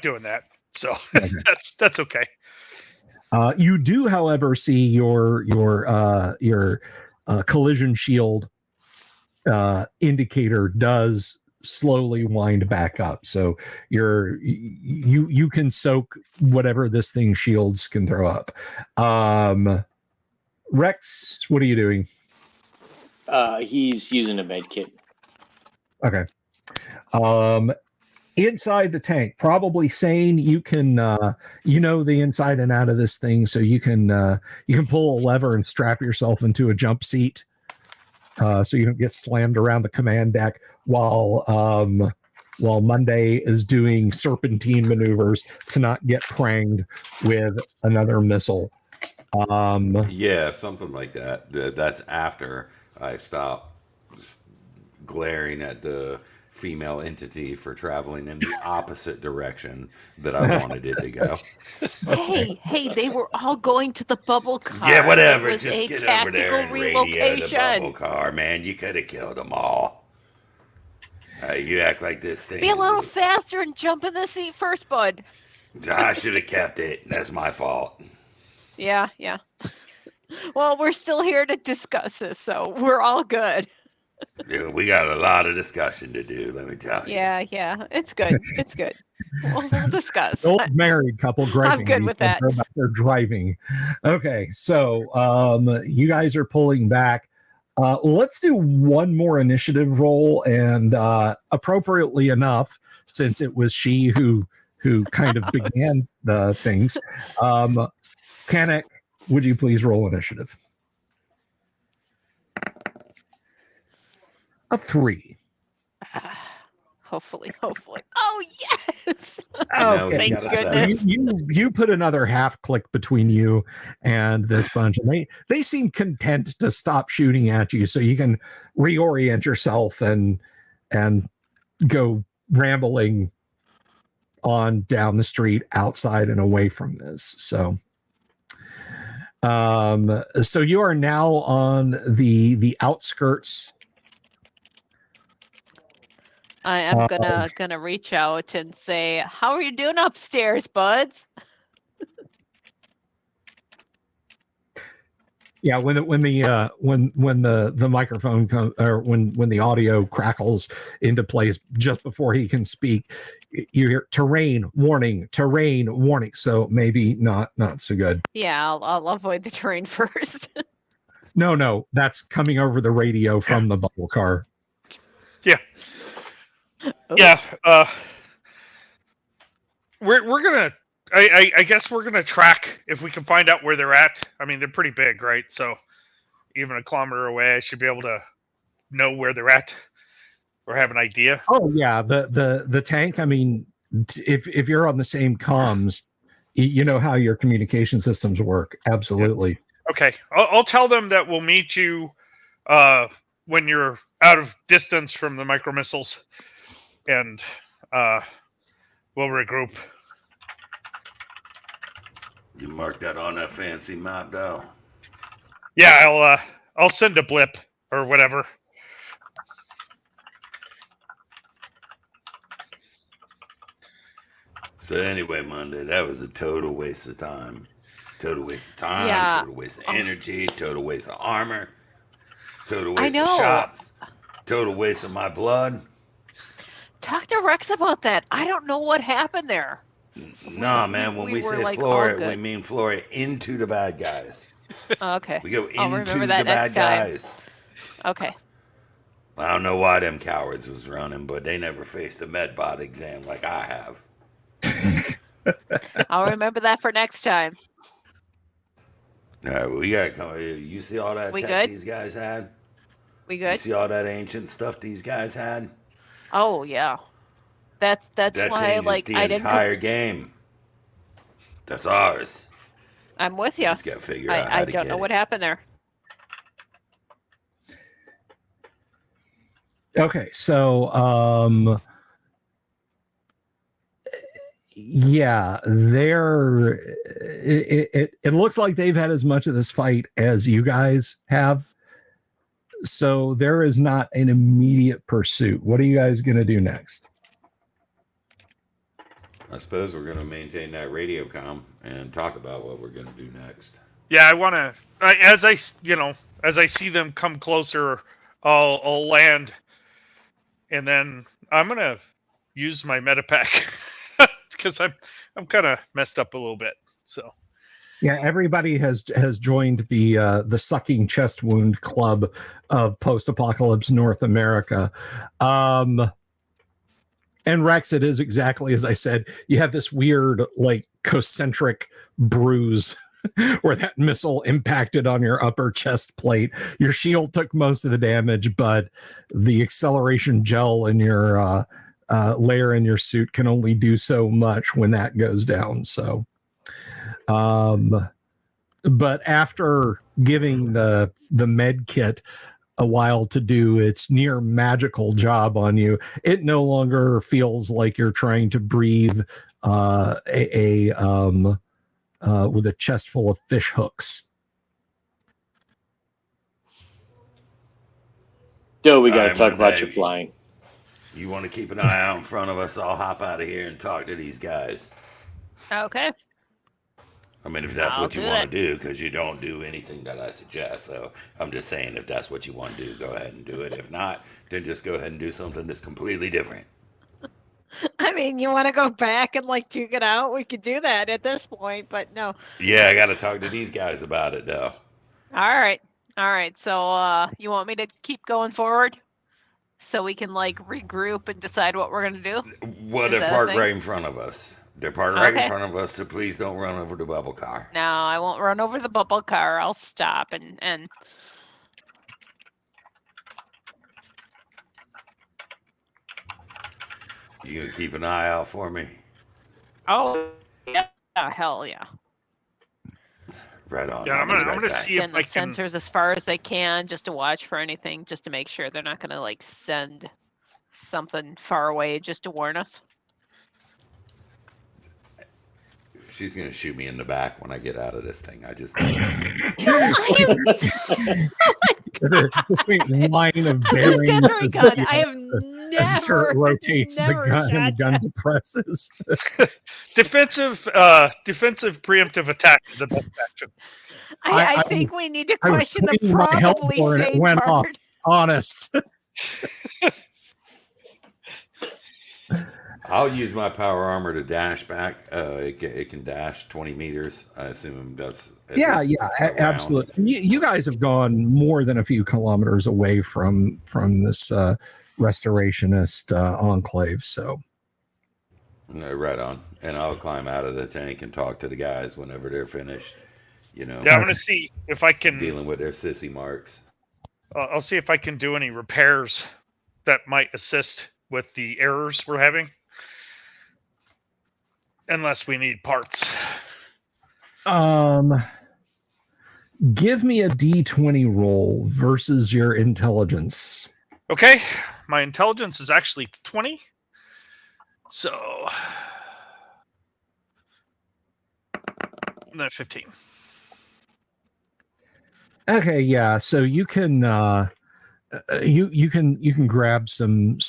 doing that. So Okay. that's okay. You do, however, see your collision shield indicator does slowly wind back up, so you can soak whatever this thing shields can throw up. Rex, what are you doing? He's using a med kit. Okay. Inside the tank, probably sane. You can the inside and out of this thing, so you can pull a lever and strap yourself into a jump seat, so you don't get slammed around the command deck while Monday is doing serpentine maneuvers to not get pranged with another missile. Yeah, something like that. That's after I stop glaring at the female entity for traveling in the opposite direction that I wanted it to go. Hey, they were all going to the bubble car. Yeah, whatever. It was Just a get over there and radio the relocation. bubble car, man. You could have killed them all. You act like this thing. Be a little faster and jump in the seat first, bud. I should have kept it. That's my fault. Yeah. Well, we're still here to discuss this, so we're all good. Dude, we got a lot of discussion to do, let me tell you. Yeah. It's good. It's good. We'll discuss. Old married couple driving. I'm good with that. They're driving. Okay, so you guys are pulling back. Let's do one more initiative roll, and appropriately enough, since it was she who kind of began the things, Kanek, would you please roll initiative? A 3. Hopefully. Oh, yes. Okay. Thank goodness. You put another half click between you and this bunch, and they seem content to stop shooting at you, so you can reorient yourself and go rambling on down the street outside and away from this. So you are now on the outskirts I am gonna reach out and say, "How are you doing upstairs, buds?" Yeah, when the microphone comes, or when the audio crackles into place just before he can speak, you hear terrain warning. So maybe not so good. Yeah, I'll avoid the terrain first. No, that's coming over the radio from the bubble car. Yeah. We're gonna. I guess we're gonna track if we can find out where they're at. I mean, they're pretty big, right? So even a kilometer away, I should be able to know where they're at or have an idea. Oh yeah, the tank. I mean, if you're on the same comms, you know how your communication systems work. Absolutely. Okay, I'll tell them that we'll meet you when you're out of distance from the micro missiles, and we'll regroup. You mark that on that fancy map, though. Yeah, I'll send a blip or whatever. So anyway, Monday, that was a total waste of time. Total waste of time, Yeah. total waste of energy, total waste of armor, total I waste of know. shots, total waste of my blood. Talk to Rex about that. I don't know what happened there. Nah, man, when we we were, say like, all floor it, good. we mean floor it into the bad guys. Okay. We go I'll into remember the that bad next time. guys. Okay. I don't know why them cowards was running, but they never faced a medbot exam like I have. I'll remember that for next time. All right, we gotta come. You see all that We tech good? these guys had? We You good? see all that ancient stuff these guys had? Oh yeah. That's That why changes like the I didn't. entire game. That's ours. I'm with you. Just gotta figure out how I to don't get know it. what happened there. Okay, so yeah, it looks like they've had as much of this fight as you guys have. So there is not an immediate pursuit. What are you guys going to do next? I suppose we're gonna maintain that radio comm and talk about what we're gonna do next. Yeah, I want to. As I see them come closer, I'll land, and then I'm gonna use my metapack because I'm kind of messed up a little bit. So Yeah, everybody has joined the sucking chest wound club of post-apocalypse North America. And Rex, it is exactly as I said. You have this weird, like, concentric bruise where that missile impacted on your upper chest plate. Your shield took most of the damage, but the acceleration gel in your layer in your suit can only do so much when that goes down. So, but after giving the med kit a while to do its near magical job on you, it no longer feels like you're trying to breathe with a chest full of fish hooks. Joe, we got to Alright, talk about Monday. your flying. You want to keep an eye out in front of us? I'll hop out of here and talk to these guys. Okay. I mean, if that's I'll what you do want that. to do, because you don't do anything that I suggest. So I'm just saying, if that's what you want to do, go ahead and do it. If not, then just go ahead and do something that's completely different. I mean, you want to go back and like duke it out? We could do that at this point, but no. Yeah, I got to talk to these guys about it, though. All right. So you want me to keep going forward so we can like regroup and decide what we're gonna do? Well, Is they're that a parked thing? right in front of us. They're parked right in Okay. front of us, so please don't run over the bubble car. No, I won't run over the bubble car. I'll stop and You gonna keep an eye out for me? oh yeah, hell yeah. Right on. yeah, I'll I'm be gonna right back. see if Scan the I can. sensors as far as they can just to watch for anything, just to make sure they're not gonna like send something far away just to warn us. She's gonna shoot me in the back when I get out of this thing. I just I am, oh my this thing line of bearings Artillery as gun. the, I have as the turret never, rotates never the gun and the shot gun that. depresses. Defensive preemptive attack is the best action. I think we need to I was question the cleaning my probably helmet and it sane went part. off. Honest. I'll use my power armor to dash back. It can dash 20 meters. I assume that's Yeah, around. absolutely. You guys have gone more than a few kilometers away from this restorationist enclave. So No, right on. And I'll climb out of the tank and talk to the guys whenever they're finished. You know, Yeah, I'm gonna see if I can dealing with their sissy marks. I'll see if I can do any repairs that might assist with the errors we're having. Unless we need parts. Give me a D20 roll versus your intelligence. Okay, my intelligence is actually 20. So then 15. Okay, yeah. So you can you can grab some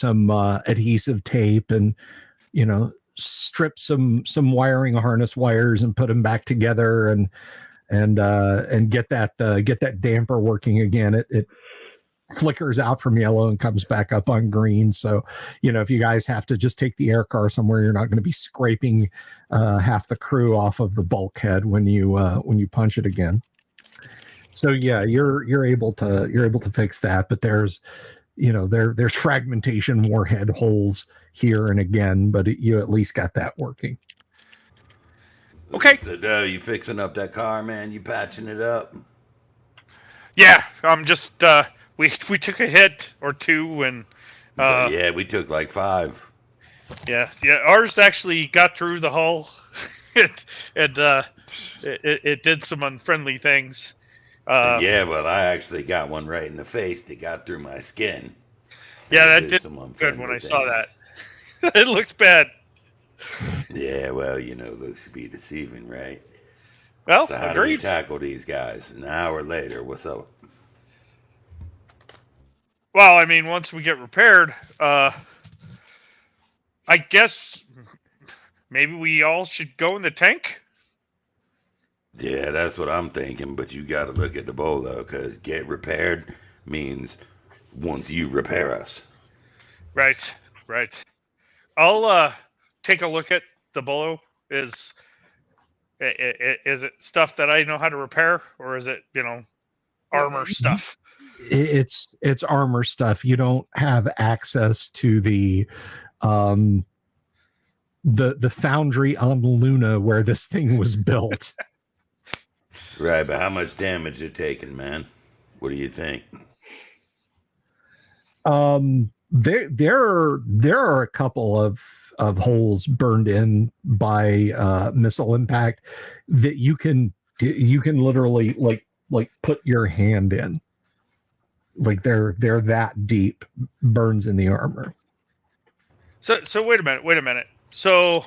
adhesive tape and strip some wiring harness wires and put them back together and get that damper working again. It flickers out from yellow and comes back up on green. So, if you guys have to just take the air car somewhere, you're not going to be scraping half the crew off of the bulkhead when you punch it again. So yeah, you're able to fix that, but there's fragmentation warhead holes here and again, but you at least got that working. Okay. So, you fixing up that car, man? You patching it up? Yeah, I'm just we took a hit or two and yeah, we took like 5. Yeah, ours actually got through the hull. It did some unfriendly things. Yeah, well, I actually got one right in the face that got through my skin. Yeah, that did some good when I saw that. It looked bad. Yeah, well, looks should be deceiving, right? Well, so how do we tackle these guys? An hour later, what's up? Well, I mean, once we get repaired, I guess maybe we all should go in the tank? Yeah, that's what I'm thinking, but you gotta look at the bolo, because get repaired means once you repair us. Right. I'll take a look at the bolo. Is it stuff that I know how to repair, or is it, armor stuff? It's armor stuff. You don't have access to the foundry on Luna where this thing was built. Right, but how much damage it taking, man? What do you think? There are a couple of holes burned in by missile impact that you can literally like put your hand in. Like they're that deep burns in the armor. So wait a minute. So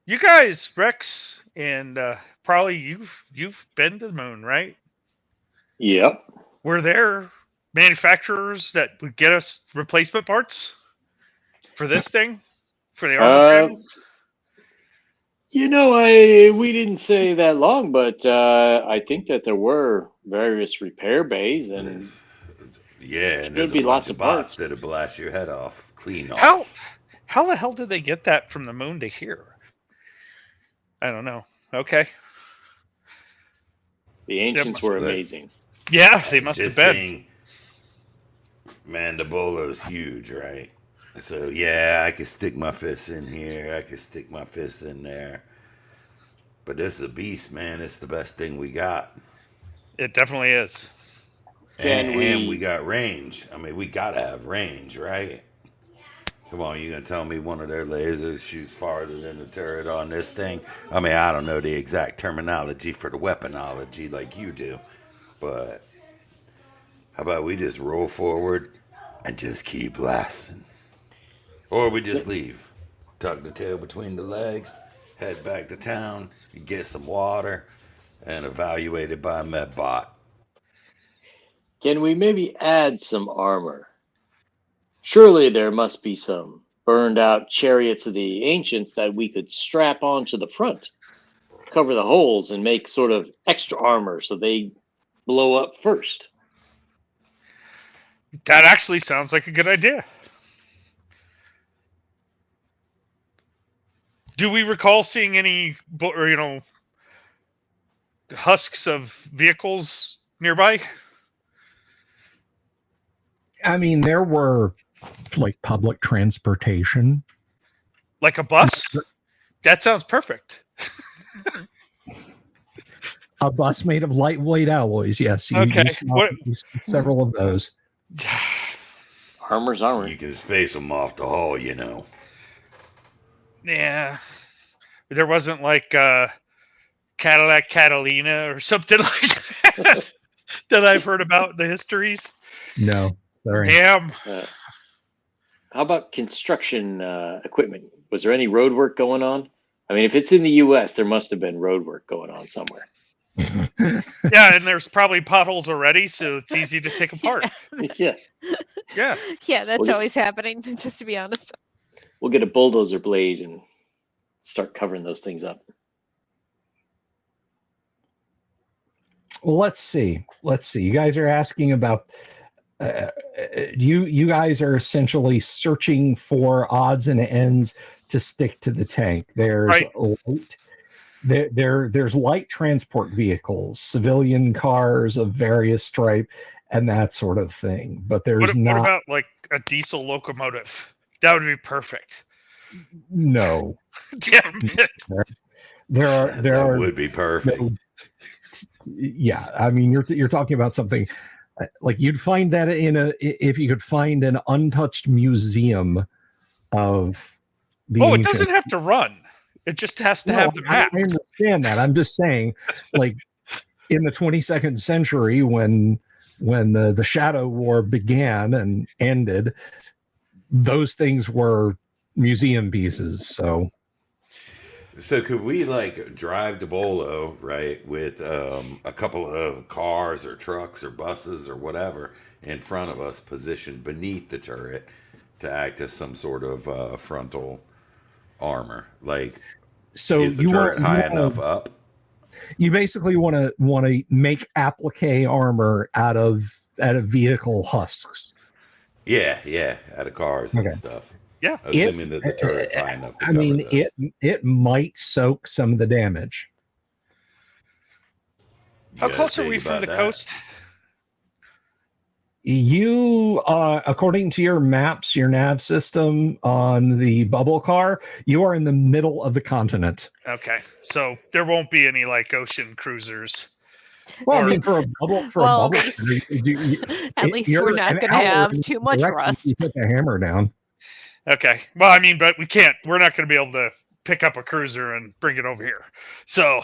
you guys, Rex, and probably you've been to the moon, right? Yep. Were there manufacturers that would get us replacement parts for this thing, for the armor? We didn't say that long, but I think that there were various repair bays, and and there'd be lots of bots parts that'll blast your head off, clean off. How the hell did they get that from the moon to here? I don't know. Okay. The ancients were amazing. Yeah, they must have been. Man, the bolo's huge, right? So, yeah, I can stick my fist in here. I can stick my fist in there. But this is a beast, man. It's the best thing we got. It definitely is. And we got range. I mean, we got to have range, right? Come on, you going to tell me one of their lasers shoots farther than the turret on this thing? I mean, I don't know the exact terminology for the weaponology like you do. But how about we just roll forward and just keep blasting? Or we just leave. Tuck the tail between the legs, head back to town, get some water, and evaluate it by a medbot. Can we maybe add some armor? Surely there must be some burned out chariots of the ancients that we could strap onto the front, cover the holes, and make sort of extra armor so they blow up first. That actually sounds like a good idea. Do we recall seeing any, husks of vehicles nearby? I mean, there were like public transportation. Like a bus? That sounds perfect. A bus made of lightweight alloys. Yes, you saw several of those. Armor's armor. You can space them off the hall, Yeah. There wasn't like Cadillac Catalina or something like that that I've heard about in the histories. No, sorry. Damn. How about construction equipment? Was there any road work going on? I mean, if it's in the U.S., there must have been road work going on somewhere. Yeah, and there's probably potholes already, so it's easy to take apart. Yeah. Yeah. Yeah, that's always happening, just to be honest. We'll get a bulldozer blade and start covering those things up. Well, let's see. You guys are asking about. You guys are essentially searching for odds and ends to stick to the tank. There's light. There's light transport vehicles, civilian cars of various stripe, and that sort of thing. But there's not. What about like a diesel locomotive? That would be perfect. No. Damn it. There would be perfect. Yeah, I mean, you're talking about something like you'd find that if you could find an untouched museum of the. It doesn't have to run. It just has to have the maps. I understand that. I'm just saying, like in the 22nd century, when the Shadow War began and ended, those things were museum pieces. So could we like drive to Bolo, right, with a couple of cars or trucks or buses or whatever in front of us, positioned beneath the turret to act as some sort of frontal armor? Like, so is the turret high enough up? You basically want to make applique armor out of vehicle husks. Yeah, out of cars and stuff. Yeah, assuming that the turret's high enough to cover those. it might soak some of the damage. How close are we from the coast? You, according to your maps, your nav system on the bubble car, you are in the middle of the continent. Okay, so there won't be any like ocean cruisers. Well, I mean, for a bubble, at least we're not going to have too much rust. You put the hammer down. Okay, well, I mean, but we're not going to be able to pick up a cruiser and bring it over here. So,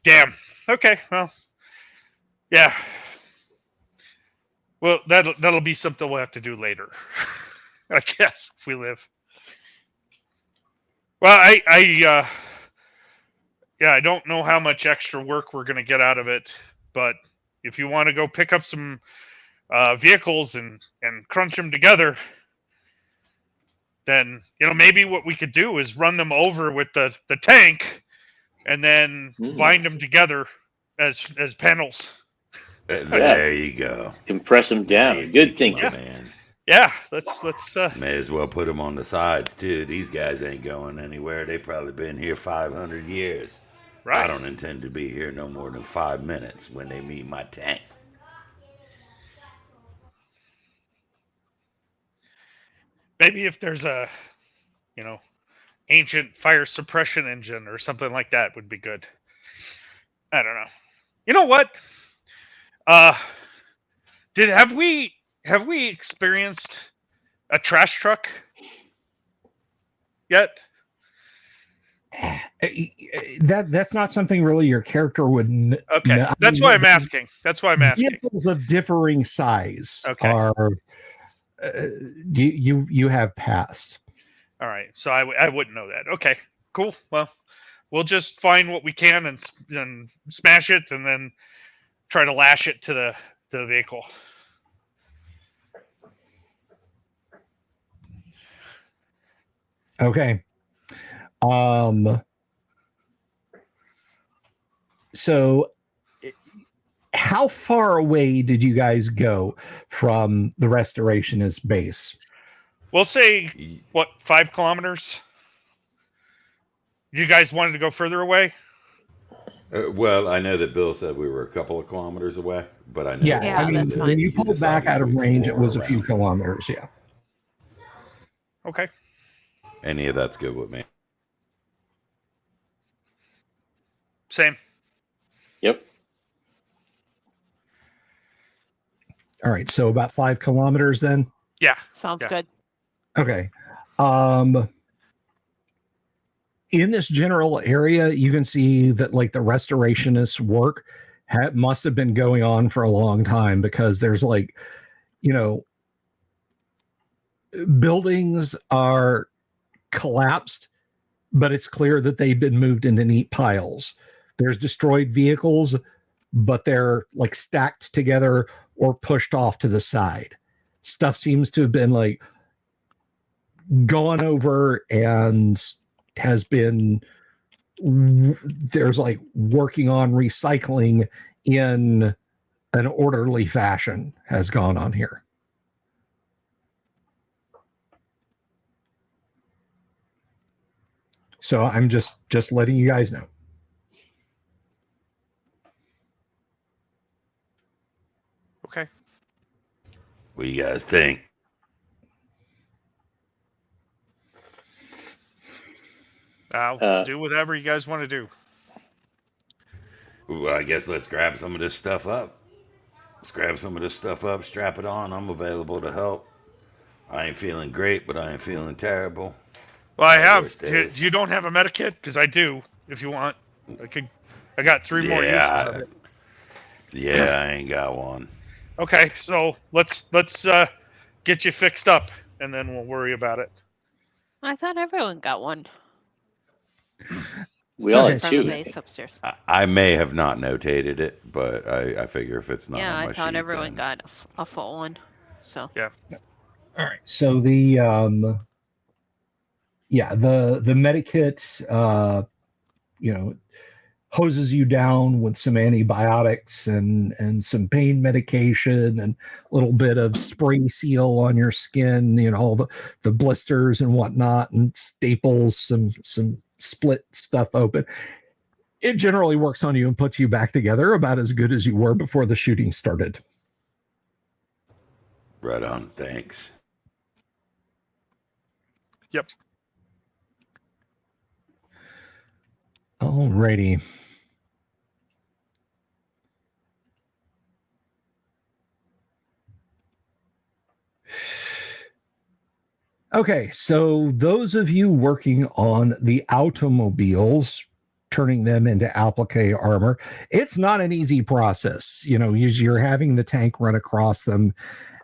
damn. Okay, well, yeah. Well, that'll be something we'll have to do later, I guess, if we live. Well, I don't know how much extra work we're going to get out of it, but if you want to go pick up some vehicles and crunch them together, then maybe what we could do is run them over with the tank, and then bind them together as panels. There you go. Compress them down. Good thinking, man. Yeah, let's. May as well put them on the sides too. These guys ain't going anywhere. They've probably been here 500 years. Right. I don't intend to be here no more than 5 minutes when they meet my tank. Maybe if there's a, ancient fire suppression engine or something like that would be good. I don't know. You know what? Have we experienced a trash truck yet? That's not something really your character would. Okay, that's why I'm asking. Vehicles of differing size are. You have passed. All right, so I wouldn't know that. Okay, cool. Well, we'll just find what we can and smash it, and then try to lash it to the vehicle. Okay. So how far away did you guys go from the restorationist base? We'll say, what, 5 kilometers? You guys wanted to go further away? Well, I know that Bill said we were a couple of kilometers away, but I know Yeah, Yeah, also that's that fine. when you you pulled back decided out to of range, it explore was a few around. kilometers. Yeah. Okay. Any of that's good with me. Same. Yep. All right. So about 5 kilometers then. Yeah. Sounds Yeah. good. Okay. In this general area, you can see that like the restorationist work must have been going on for a long time, because there's like, you know, buildings are collapsed, but it's clear that they've been moved into neat piles. There's destroyed vehicles, but they're like stacked together or pushed off to the side. Stuff seems to have been like gone over and has been, there's like working on recycling in an orderly fashion has gone on here. So I'm just letting you guys know. Okay. What do you guys think? Do whatever you guys want to do. Well, I guess let's grab some of this stuff up. Strap it on. I'm available to help. I ain't feeling great, but I ain't feeling terrible. Well, I have. Worst Do days. you don't have a medikit? Because I do. If you want, I got 3 more uses of it. Yeah, I ain't got one. Okay, so let's get you fixed up, and then we'll worry about it. I thought everyone got one We all Okay. had from the 2. I base think. upstairs. I may have not notated it, but I figure if it's not Yeah, on I my thought sheet, everyone then- got a full one. So Yeah. All right. So the medikit hoses you down with some antibiotics and some pain medication and a little bit of spray seal on your skin, all the blisters and whatnot, and staples some split stuff open. It generally works on you and puts you back together about as good as you were before the shooting started. Right on. Thanks. Yep. Alrighty. Okay, so those of you working on the automobiles, turning them into applique armor, it's not an easy process. You're having the tank run across them,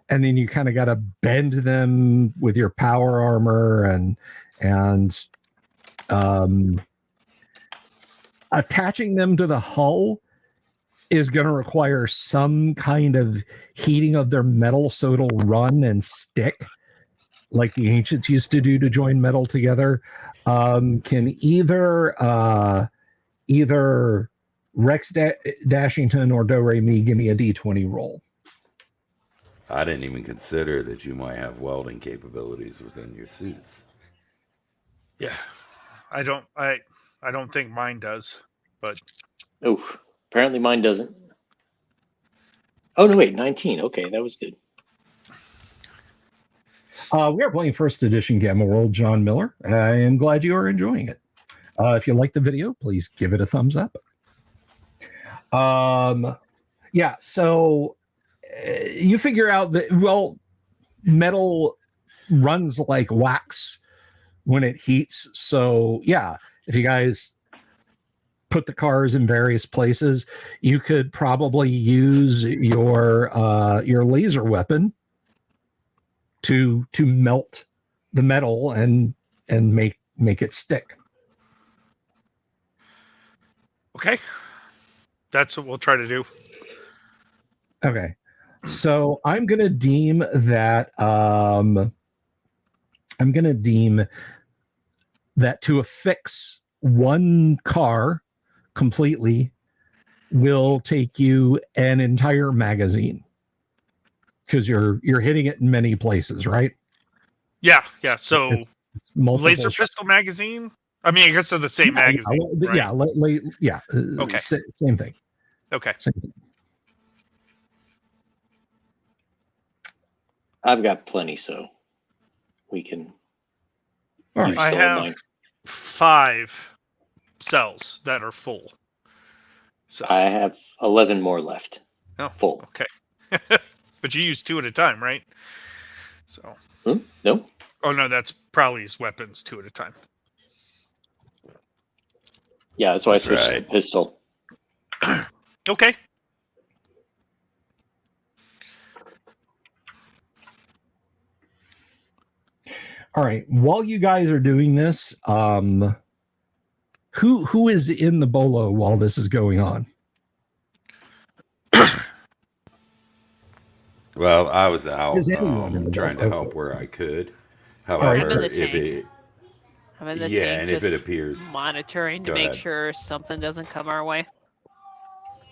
and then you kind of got to bend them with your power armor and attaching them to the hull is going to require some kind of heating of their metal so it'll run and stick, like the ancients used to do to join metal together. Can either Rex Dashington or Do Re Mi give me a D20 roll? I didn't even consider that you might have welding capabilities within your suits. Yeah. I don't think mine does, but Oh, apparently mine doesn't. Oh no, wait, 19. Okay, that was good. We are playing first edition Gamma World, John Miller. I am glad you are enjoying it. If you like the video, please give it a thumbs up. So you figure out that, metal runs like wax when it heats. So yeah, if you guys put the cars in various places, you could probably use your laser weapon to melt the metal and make it stick. okay. That's what we'll try to do. Okay. So I'm going to deem that to affix one car completely will take you an entire magazine, because you're hitting it in many places, right? Yeah. So it's multiple laser pistol magazine. I mean, I guess they're the same magazine. Yeah, right? yeah. Okay. Same thing. Okay. Same thing. I've got plenty, so we can. All right. use I some of have mine. 5 cells that are full. So I have 11 more left. oh, Full. okay. But you use 2 at a time, right? So. No. Oh no, that's probably his weapons 2 at a time. Yeah, that's why That's I switched to right. the pistol. Okay. All right. While you guys are doing this, who is in the bolo while this is going on? Well, I was out Is anyone in the trying to bolo? help where I could. right. However, I'm in the if tank. it I'm in the yeah, tank and if it just appears monitoring to Go make ahead. sure something doesn't come our way.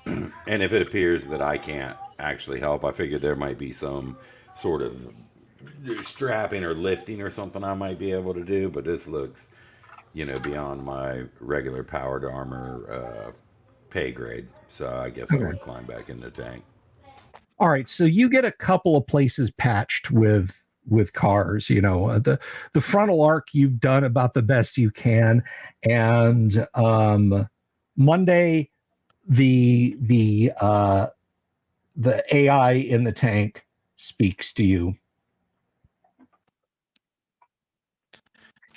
and if it appears that I can't actually help, I figured there might be some sort of strapping or lifting or something I might be able to do, but this looks, beyond my regular powered armor pay grade. So I guess I Okay. would climb back in the tank. All right. So you get a couple of places patched with cars. The frontal arc you've done about the best you can, and Monday the AI in the tank speaks to you.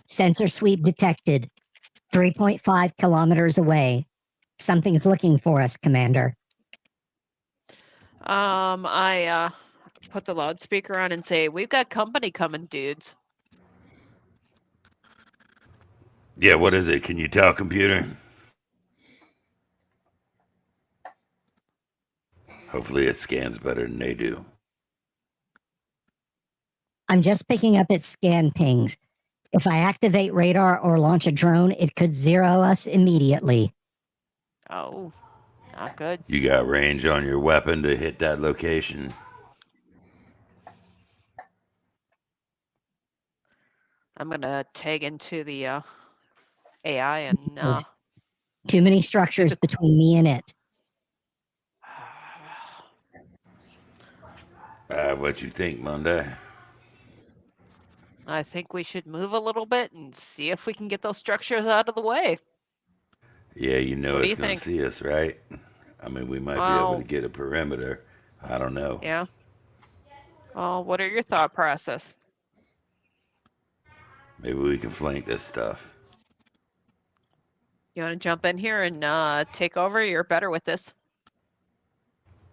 Sensor sweep detected. 3.5 kilometers away. Something's looking for us, Commander. I put the loudspeaker on and say, "We've got company coming, dudes." Yeah, what is it? Can you tell, computer? Hopefully it scans better than they do. I'm just picking up its scan pings. If I activate radar or launch a drone, it could zero us immediately. Oh, not good. You got range on your weapon to hit that location? I'm gonna tag into the AI and Too many structures between me and it. What you think, Monday? I think we should move a little bit and see if we can get those structures out of the way. Yeah, What do it's you going to think? see us, right? I mean, we might be able to get a perimeter. I don't know. Yeah. Well, what are your thought process? Maybe we can flank this stuff. You want to jump in here and take over? You're better with this.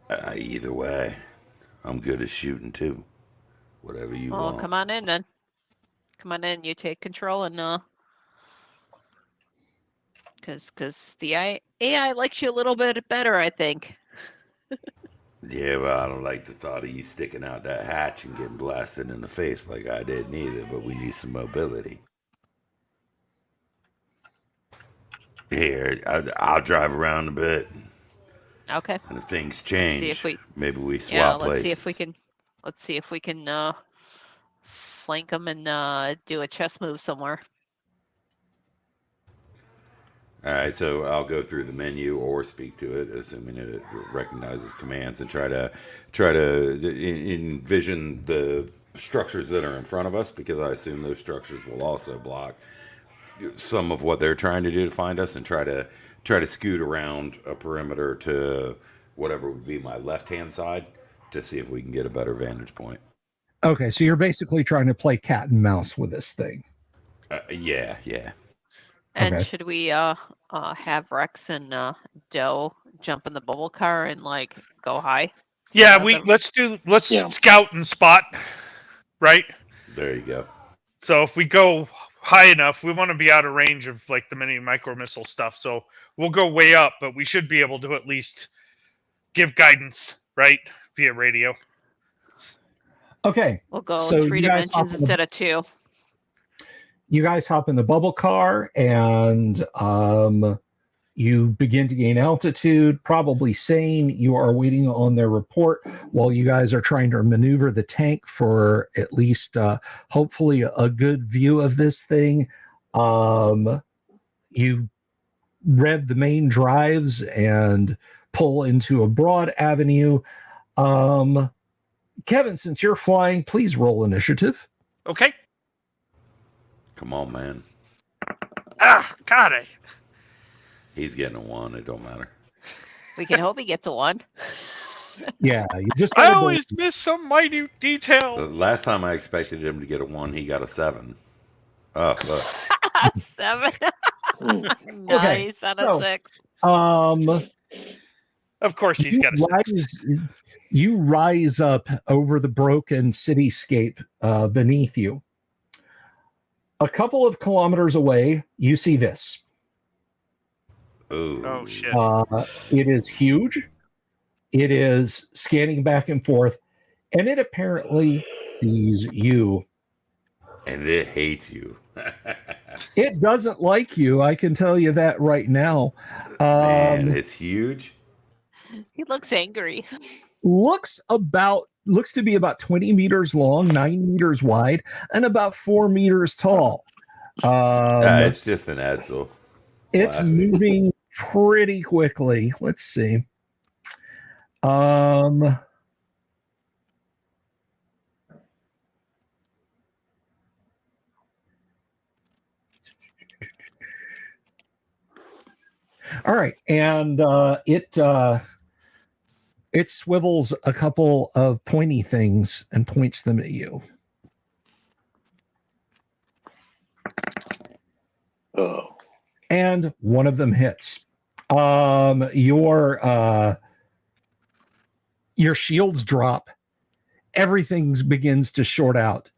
Either way, I'm good at shooting too. Whatever you Well, want. come on in then. Come on in. You take control and because the AI likes you a little bit better, I think. Yeah, well, I don't like the thought of you sticking out that hatch and getting blasted in the face like I did neither, but we need some mobility. Here, I'll drive around a bit. Okay. And if things change, maybe we swap yeah, places. Let's see if we can flank them and do a chess move somewhere. All right, so I'll go through the menu or speak to it, assuming it recognizes commands, and try to envision the structures that are in front of us, because I assume those structures will also block some of what they're trying to do to find us, and try to scoot around a perimeter to whatever would be my left-hand side to see if we can get a better vantage point. Okay, so you're basically trying to play cat and mouse with this thing. Yeah. And Okay. should we have Rex and Doe jump in the bubble car and like go high? Yeah, Yeah, let's scout and spot, right? There you go. So if we go high enough, we want to be out of range of like the mini micro missile stuff. So we'll go way up, but we should be able to at least give guidance, right, via radio. Okay. We'll go So 3 you guys hop dimensions in the- instead of 2. You guys hop in the bubble car and you begin to gain altitude, probably sane. You are waiting on their report while you guys are trying to maneuver the tank for at least hopefully a good view of this thing. You rev the main drives and pull into a broad avenue. Kevin, since you're flying, please roll initiative. Okay. Come on, man. Ah, God, He's getting a 1. It don't matter. We can hope he gets a 1. Yeah, you just I gotta always miss some minute The detail. last time I expected him to get a 1, he got a 7. Oh, look. 7. Mm. Nice out of so- 6. Of course, he's got a 6. You rise up over the broken cityscape beneath you. A couple of kilometers away, you see this. Ooh. Oh, shit. It is huge. It is scanning back and forth, and it apparently sees you. And it hates you. It doesn't like you. I can tell you that right now. Man, it's huge. He looks angry. Looks to be about 20 meters long, 9 meters wide, and about 4 meters tall. It's just an Edsel. It's Classic. moving pretty quickly. Let's see. All right, and it swivels a couple of pointy things and points them at you. Oh. And one of them hits. Your shields drop. Everything begins to short out.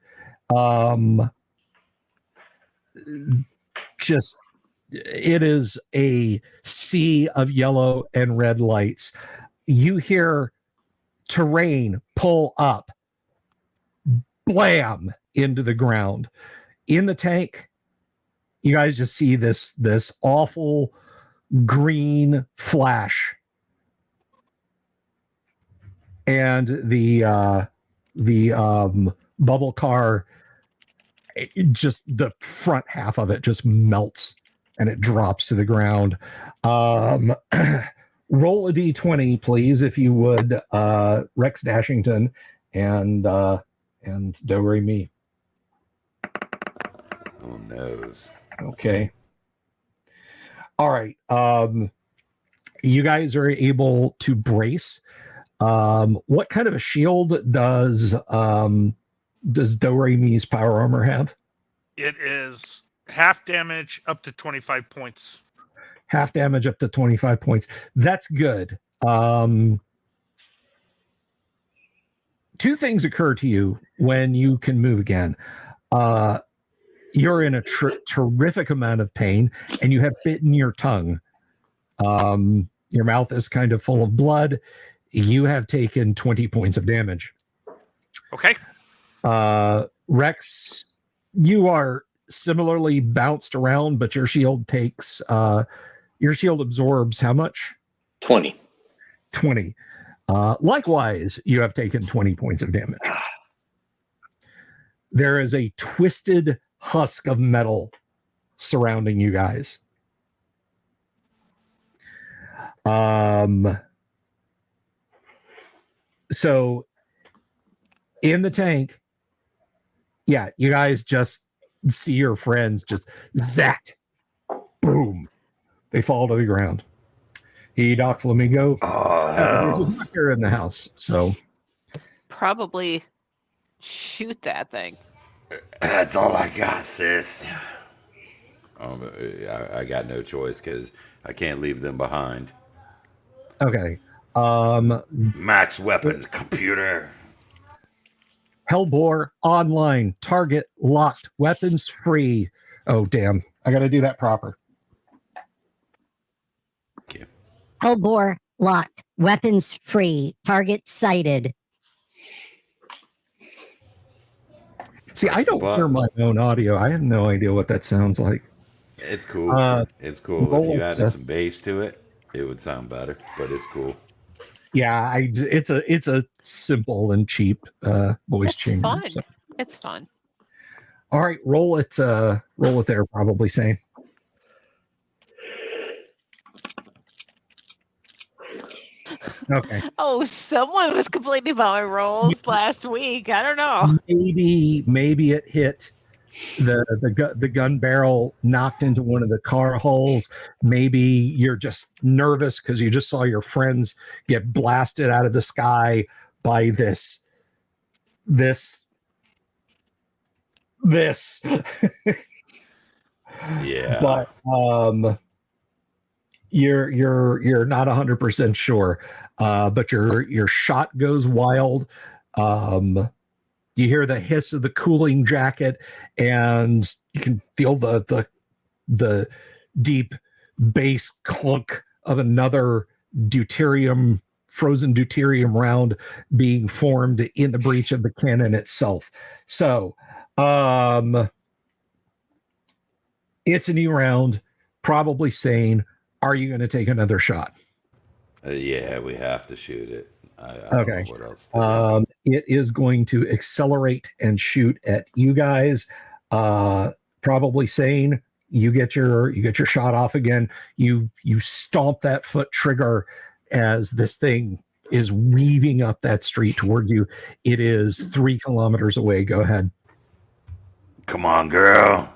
It is a sea of yellow and red lights. You hear terrain pull up, blam, into the ground. In the tank, you guys just see this awful green flash, and the bubble car, just the front half of it just melts and it drops to the ground. Roll a d20, please, if you would, Rex Dashington and Do Re Mi. Oh, noes. Okay. All right. You guys are able to brace. What kind of a shield does Do Re Mi's power armor have? It is half damage up to 25 points. Half damage up to 25 points. That's good. Two things occur to you when you can move again. You're in a terrific amount of pain, and you have bitten your tongue. Your mouth is kind of full of blood. You have taken 20 points of damage. Okay. Rex, you are similarly bounced around, but your shield absorbs how much? 20. 20. Likewise, you have taken 20 points of damage. There is a twisted husk of metal surrounding you guys. So in the tank, yeah, you guys just see your friends just zapped. Boom. They fall to the ground. Doc Flamingo. There's a doctor in the house, so Probably shoot that thing. That's all I got, sis. I got no choice because I can't leave them behind. okay. Max weapons, computer. Hellbore online, target locked, weapons free. Oh damn, I gotta do that proper. Okay. Hellbore locked, weapons free, target sighted. See, Press I the don't hear button. my own audio. I have no idea what that sounds like. It's cool. It's cool. If you Roll added some bass to it, it would sound better. But it's cool. Yeah, it's a simple and cheap voice It's changer. fun. So. It's fun. All right, roll it there, probably saying. Okay. Oh, someone was complaining about my rolls last week. I don't know. Maybe it hit the gun barrel, knocked into one of the car holes. Maybe you're just nervous because you just saw your friends get blasted out of the sky by this. Yeah. But you're not 100% sure. But your shot goes wild. You hear the hiss of the cooling jacket, and you can feel the deep bass clunk of another frozen deuterium round being formed in the breech of the cannon itself. So, it's a new round, probably sane. Are you going to take another shot? Yeah, we have to shoot it. I Okay. don't know what else to do. It is going to accelerate and shoot at you guys. Probably sane. You get your shot off again. You stomp that foot trigger as this thing is weaving up that street towards you. It is 3 kilometers away. Go ahead. Come on, girl.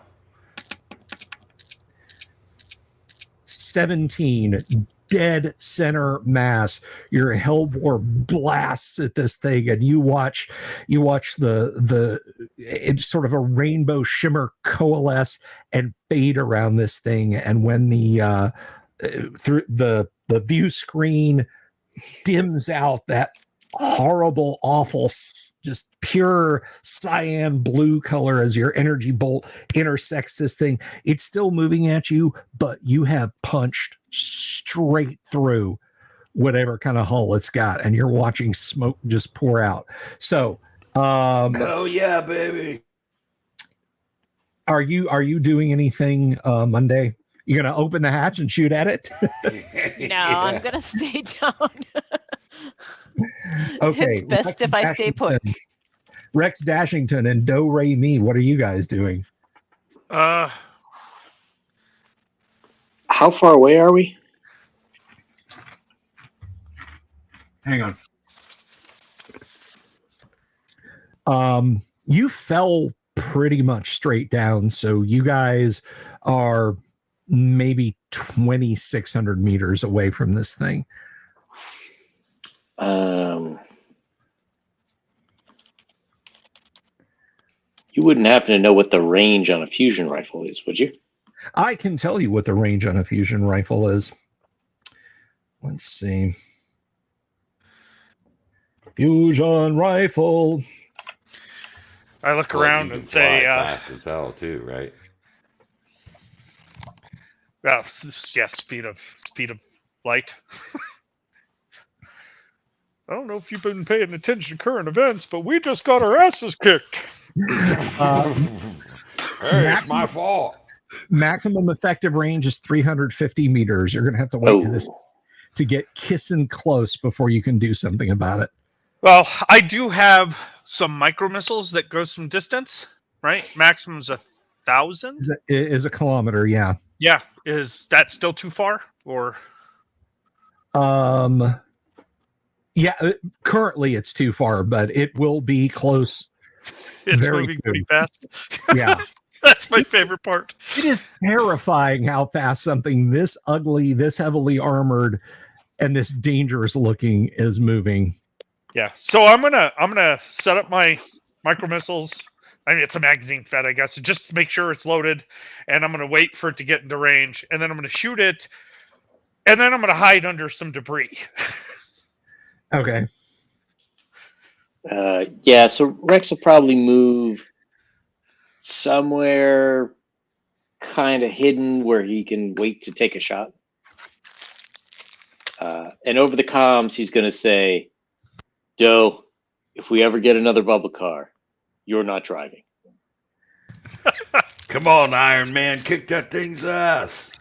17, dead center mass. Your hellbore blasts at this thing, and you watch it's sort of a rainbow shimmer coalesce and fade around this thing. And when the through the view screen dims out, that horrible, awful, just pure cyan blue color as your energy bolt intersects this thing. It's still moving at you, but you have punched straight through whatever kind of hull it's got, and you're watching smoke just pour out. So, oh yeah, baby. Are you doing anything Monday? You're gonna open the hatch and shoot at it? No, yeah. I'm gonna stay down. Okay. It's best Rex if I stay put. Rex Dashington and Do Re Mi, what are you guys doing? How far away are we? Hang on. You fell pretty much straight down, so you guys are maybe 2,600 meters away from this thing. You wouldn't happen to know what the range on a fusion rifle is, would you? I can tell you what the range on a fusion rifle is. Let's see. Fusion rifle. I look around and say, fast as hell too, right? Yeah, speed of light. I don't know if you've been paying attention to current events, but we just got our asses kicked. Hey, it's my fault. Maximum effective range is 350 meters. You're going to have to wait to get kissing close before you can do something about it. Well, I do have some micro missiles that go some distance, right? Maximum's 1,000. Is a kilometer, yeah. Yeah, is that still too far, or? Yeah, currently it's too far, but it will be close. It's very moving soon. pretty fast. Yeah. That's my favorite part. It is terrifying how fast something this ugly, this heavily armored, and this dangerous looking is moving. Yeah. So I'm gonna set up my micro missiles. I mean, it's a magazine fed, I guess. So just make sure it's loaded, and I'm gonna wait for it to get into range, and then I'm gonna shoot it, and then I'm gonna hide under some debris. Okay. Yeah. So Rex will probably move somewhere kind of hidden where he can wait to take a shot. And over the comms, he's going to say, Doe, if we ever get another bubble car, you're not driving. Come on, Iron Man, kick that thing's ass.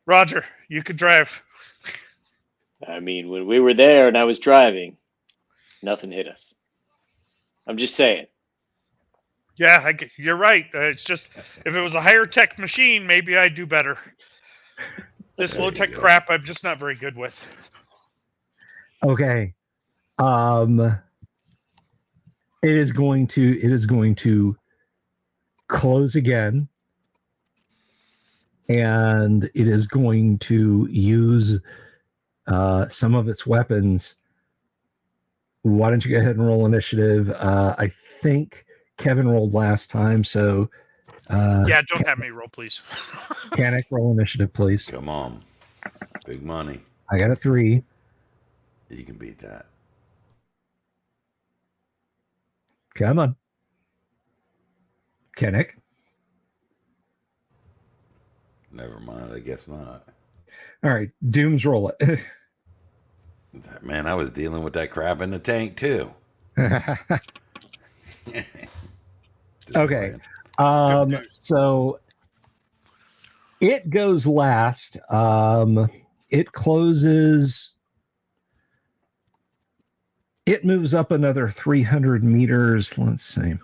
Roger, you could drive. I mean, when we were there and I was driving, nothing hit us. I'm just saying. Yeah, you're right. It's just if it was a higher tech machine, maybe I'd do better. This There low you tech go. crap, I'm just not very good with. Okay. It is going to close again, and it is going to use some of its weapons. Why don't you go ahead and roll initiative? I think Kevin rolled last time, so Yeah, don't have me roll, please. Kanik, roll initiative, please. Come on. Big money. I got a 3. You can beat that. Come on, Kanik. Never mind. I guess not. All right, Dooms, roll it. Man, I was dealing with that crap in the tank too. Just Okay. playing. So it goes last. It closes. It moves up another 300 meters. Let's see.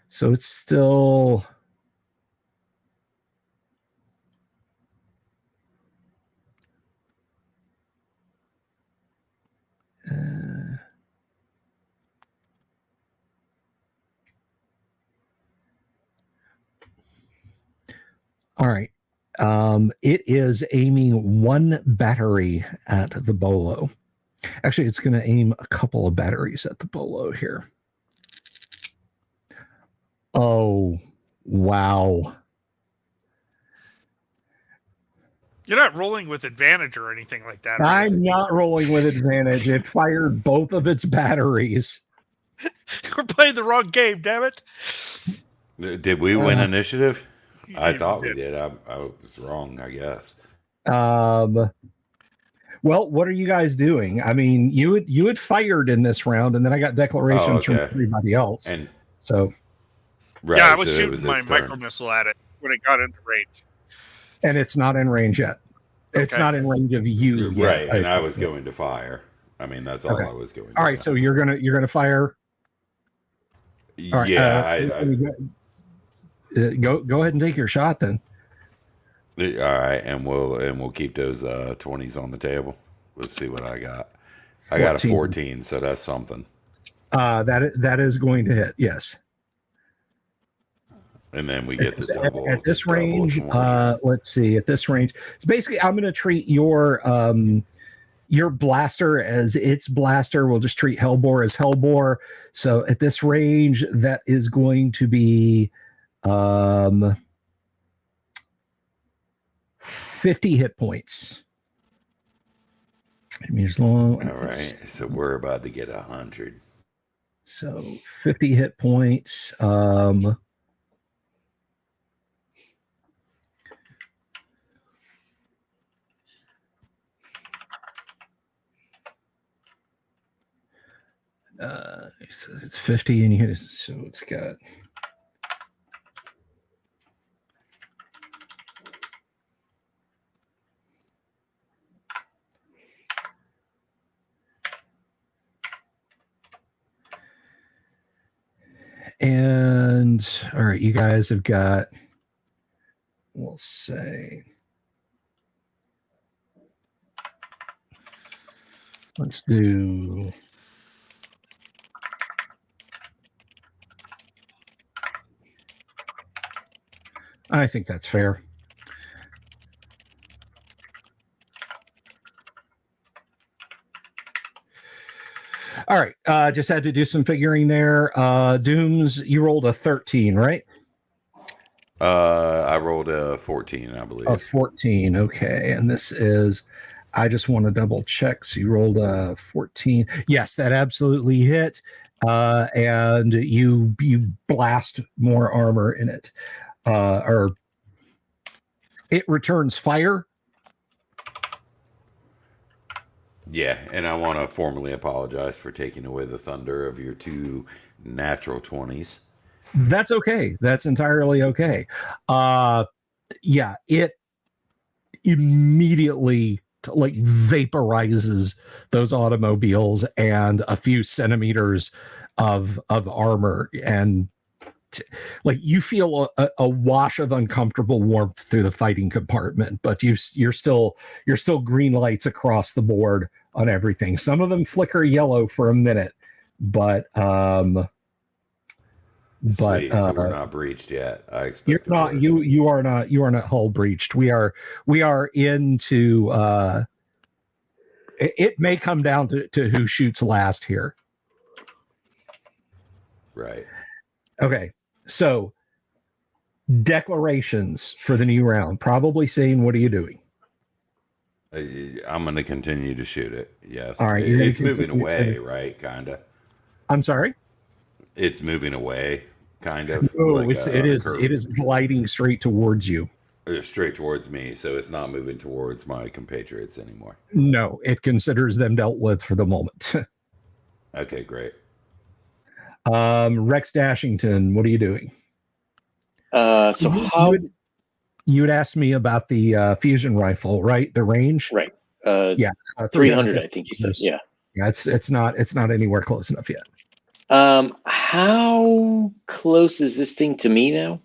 So it's still. All right. It is aiming one battery at the bolo. Actually, it's going to aim a couple of batteries at the bolo here. Oh, wow. You're not rolling with advantage or anything like that. I'm not rolling with advantage. It fired both of its batteries. We're playing the wrong game, damn it. Did we win initiative? I You thought we did. did. I was wrong, I guess. Well, what are you guys doing? I mean, you had fired in this round, and then I got declarations from everybody else. And so, right, Yeah, I was so it shooting was my its turn. micro missile at it when it got into range. and it's not in range yet. It's Okay. not in range of you yet. Right, and I was going to fire. I mean, that's all I was going to All right, do. so you're gonna fire. All right, Yeah, go ahead and take your shot then. all right, and we'll keep those 20s on the table. Let's see what I got. 14. I got a 14, so that's something. That is going to hit. Yes. And then we get the double at this range. 20s. Let's see. At this range, it's basically I'm going to treat your blaster as its blaster. We'll just treat Hellbore as Hellbore. So at this range, that is going to be 50 hit points. I mean, as long. All right, so we're about to get 100. So 50 hit points. So it's 50 and you hit it, so it's got and all right, you guys have got, we'll say, let's do I think that's fair. All right. Just had to do some figuring there. Dooms, you rolled a 13, right? I rolled a 14, I believe. A 14. Okay. And this is, I just want to double check. So you rolled a 14. Yes, that absolutely hit. And you blast more armor in it. Or it returns fire. Yeah, and I want to formally apologize for taking away the thunder of your 2 natural 20s. That's okay. That's entirely okay. Yeah, it immediately like vaporizes those automobiles and a few centimeters of armor, and like you feel a wash of uncomfortable warmth through the fighting compartment, but you're still green lights across the board on everything. Some of them flicker yellow for a minute, but Sweet, so we're not breached yet. I expect you're not. worse. You are not. You are not hull breached. We are into. It may come down to who shoots last here. Right. Okay, so declarations for the new round. Probably saying, "What are you doing?" I'm going to continue to shoot it. Yes. All right, It's moving away, right? Kind of. I'm sorry. It's moving away, kind of. No, like it is gliding straight towards you. Straight towards me, so it's not moving towards my compatriots anymore. No, it considers them dealt with for the moment. Okay, great. Rex Dashington, what are you doing? So how? You would ask me about the fusion rifle, right? The range, Right. Yeah, 300, I think you said. Yeah. Yeah, it's not anywhere close enough yet. How close is this thing to me now?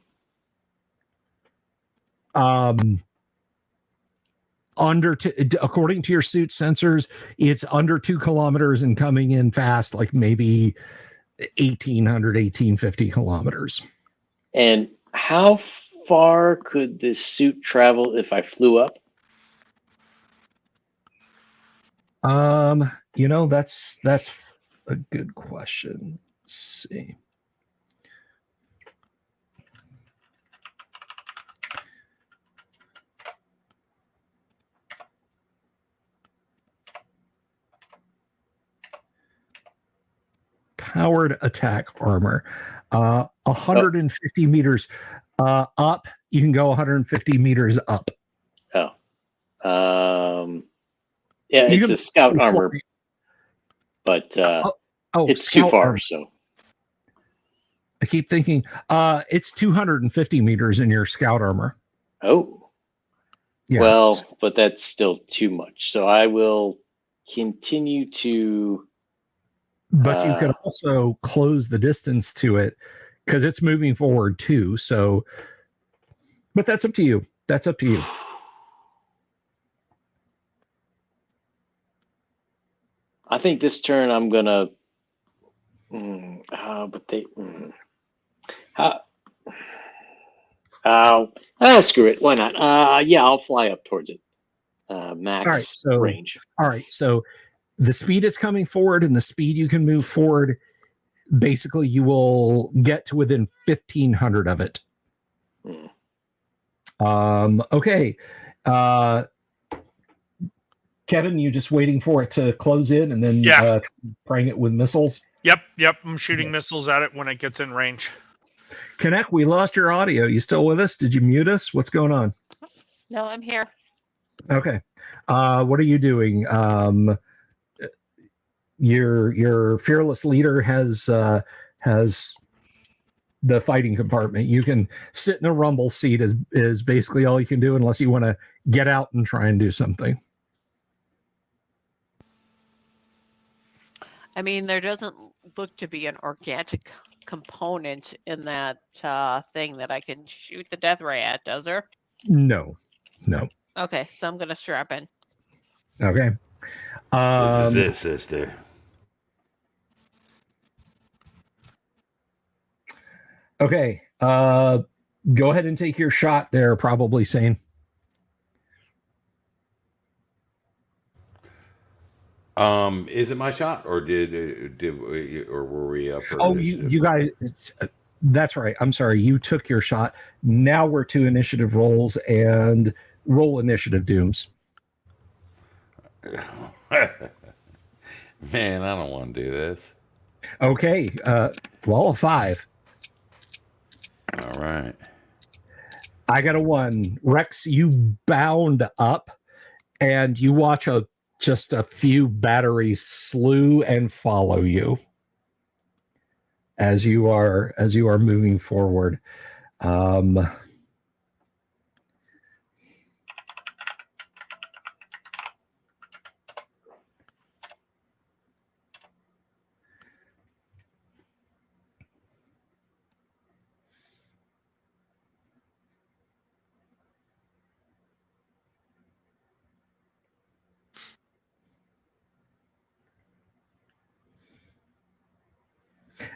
According to your suit sensors, it's under 2 kilometers and coming in fast, like maybe 1850 kilometers. And how far could this suit travel if I flew up? That's a good question. Let's see. Powered attack armor. 150 meters up. You can go 150 meters up. Oh. Yeah, it's a scout armor, but it's too far. Armor. So I keep thinking it's 250 meters in your scout armor. Oh. Yeah. Well, but that's still too much. So I will continue to. But you could also close the distance to it because it's moving forward too. So, but that's up to you. That's up to you. I think this turn I'm gonna. Screw it. Why not? Yeah, I'll fly up towards it. Max range. All right. So the speed it's coming forward and the speed you can move forward, basically you will get to within 1,500 of it. Okay. Kevin, you just waiting for it to close in and then spraying it with missiles? Yep. I'm shooting missiles at it when it gets in range. Connect, we lost your audio. You still with us? Did you mute us? What's going on? No, I'm here. Okay. What are you doing? Your fearless leader has the fighting compartment. You can sit in a rumble seat is basically all you can do unless you want to get out and try and do something. I mean, there doesn't look to be an organic component in that thing that I can shoot the death ray at, does there? No. Okay, so I'm gonna strap in. Okay. This is it, sister. Okay. Go ahead and take your shot there, probably Sane. Is it my shot, or were we up for? Oh, you guys. That's right. I'm sorry. You took your shot. Now we're to initiative rolls and roll initiative, Dooms. Man, I don't want to do this. Okay. Well, a 5. All right. I got a 1. Rex, you bound up and you watch a just a few batteries slew and follow you as you are moving forward.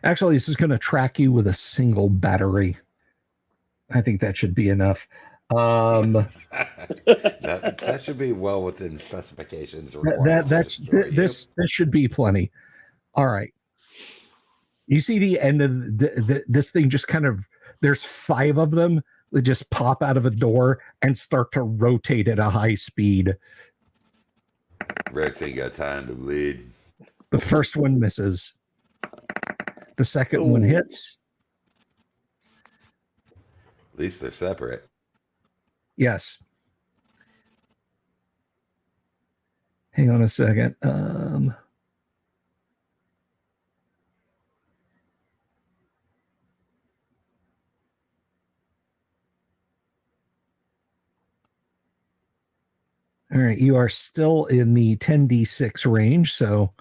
Actually, this is going to track you with a single battery. I think that should be enough. That should be well within specifications required. This should be plenty. All right. You see the end of this thing just kind of, there's 5 of them that just pop out of a door and start to rotate at a high speed. Rex ain't got time to bleed. The first one misses. The second one hits. At least they're separate. Yes. Hang on a second. All right, you are still in the 10d6 range, so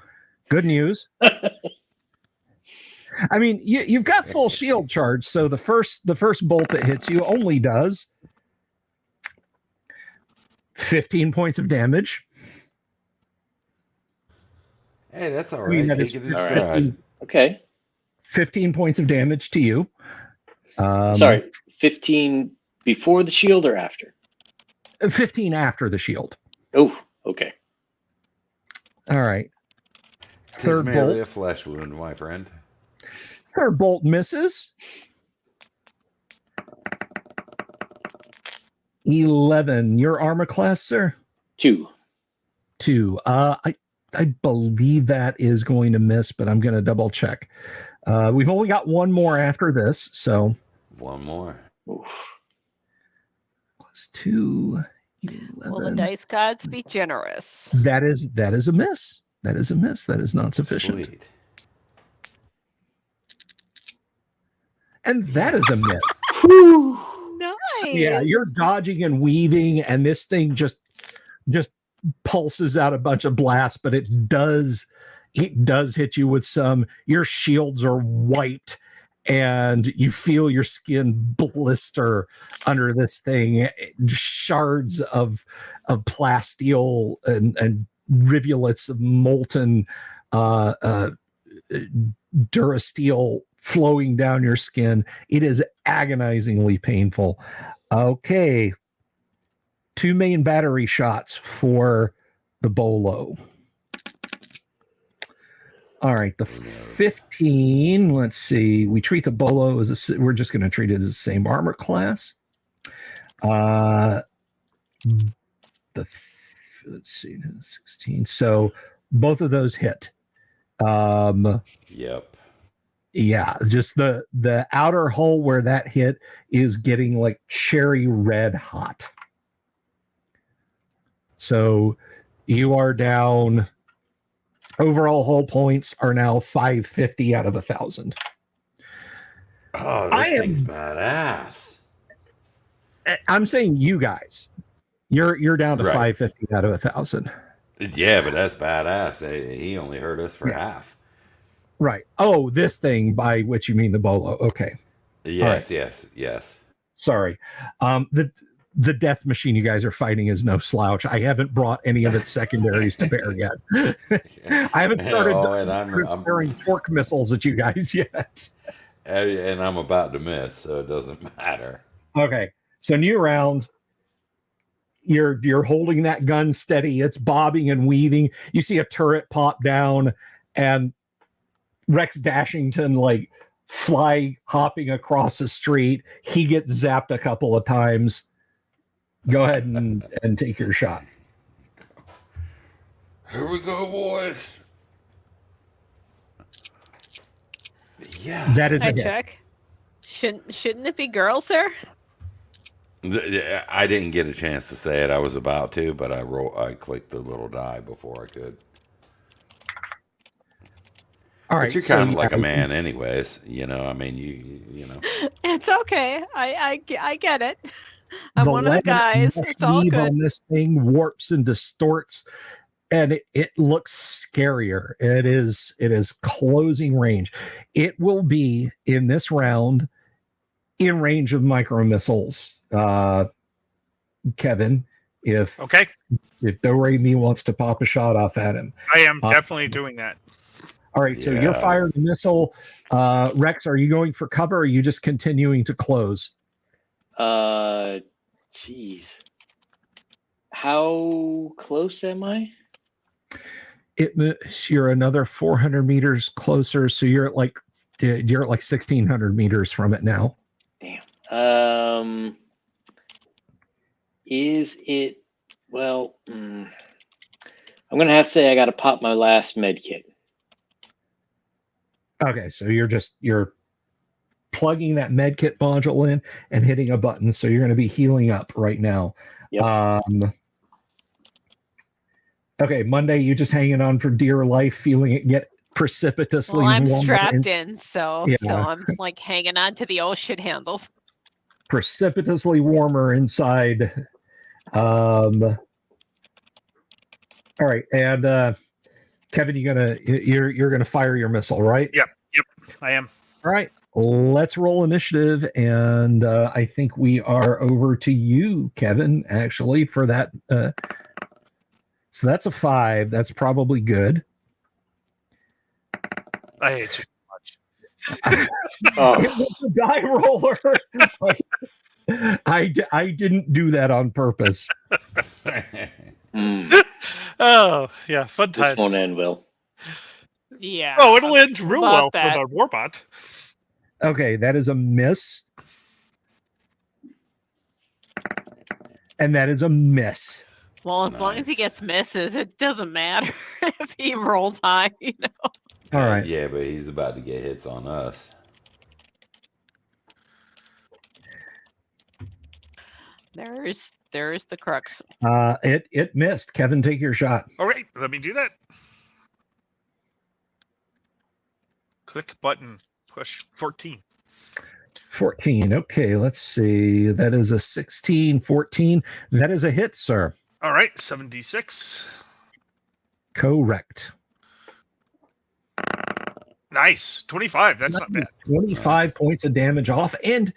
good news. I mean, you've got full shield charge, so the first bolt that hits you only does 15 points of damage. Hey, that's all right. Take it in stride. 15, okay. 15 points of damage to you. Sorry, 15 before the shield or after? 15 after the shield. Oh, okay. All right. Third bolt. A flesh wound, my friend. Third bolt misses. 11. Your armor class, sir? 2. 2. I believe that is going to miss, but I'm going to double check. We've only got one more after this, so. One more. Oof. Plus 2. 11. Will the dice gods be generous? That is a miss. That is a miss. That is not sufficient. Sweet. And that is a miss. Nice. So, yeah, you're dodging and weaving, and this thing just pulses out a bunch of blasts, but it does hit you with some. Your shields are wiped, and you feel your skin blister under this thing. Shards of plasteel and rivulets of molten durasteel flowing down your skin. It is agonizingly painful. Okay. 2 main battery shots for the bolo. All right, the 15. Let's see. We treat the bolo as we're just going to treat it as the same armor class. Let's see, 16. So both of those hit. Yep. Yeah, just the outer hull where that hit is getting like cherry red hot. So you are down. Overall hull points are now 550 out of 1,000. Oh, this thing's badass. I'm saying you guys. You're down to 550 out of 1,000. Yeah, but that's badass. He only hurt us for half. Right. Oh, this thing, by which you mean the bolo. Okay. Yes, right. yes. Sorry. The death machine you guys are fighting is no slouch. I haven't brought any of its secondaries to bear yet. I haven't started throwing torque missiles at you guys yet. And I'm about to miss, so it doesn't matter. Okay. So new round. You're holding that gun steady. It's bobbing and weaving. You see a turret pop down, and Rex Dashington like fly hopping across the street. He gets zapped a couple of times. Go ahead and take your shot. Here we go, boys. Yeah, that is a check. Shouldn't it be girls there? I didn't get a chance to say it. I was about to, but I clicked the little die before I could. All But right, you're so kind of yeah, like a man, anyways. I mean, you know. It's okay. I get it. I'm the one of the lemon guys. mesh It's all weave good. on this thing warps and distorts, and it looks scarier. It is closing range. It will be in this round in range of micro missiles. Kevin, if Okay, Do-Re-Mi wants to pop a shot off at him. I am definitely doing that. All right, so you're Yeah. firing a missile. Rex, are you going for cover or are you just continuing to close? Jeez. How close am I? You're another 400 meters closer, so you're at like 1,600 meters from it now. Damn. Is it? Well, I'm gonna have to say I got to pop my last med kit. Okay, so you're plugging that med kit module in and hitting a button, so you're going to be healing up right now. Yep. Okay, Monday, you just hanging on for dear life, feeling it get precipitously Well, I'm warmer strapped in, so Yeah. I'm like hanging on to the old shit handles. precipitously warmer inside. All right, and Kevin, you're gonna fire your missile, right? Yep, I am. All right, let's roll initiative, and I think we are over to you, Kevin. Actually, for that, so that's a 5. That's probably good. I hate you. Oh, It was the die roller. I didn't do that on purpose. Oh, yeah, fun this time. won't end well. Yeah. Oh, it'll end real about well that. with our warbot. Okay, that is a miss. And that is a miss. Well, as long as he Nice. gets misses, it doesn't matter if he rolls high. All right. Yeah, but he's about to get hits on us. There's the crux. It missed. Kevin, take your shot. All right, let me do that. Click button. Push 14. 14. Okay, let's see. That is a 16, 14. That is a hit, sir. All right, 7d6. Correct. Nice. 25. That's not bad. 25 points of damage off, and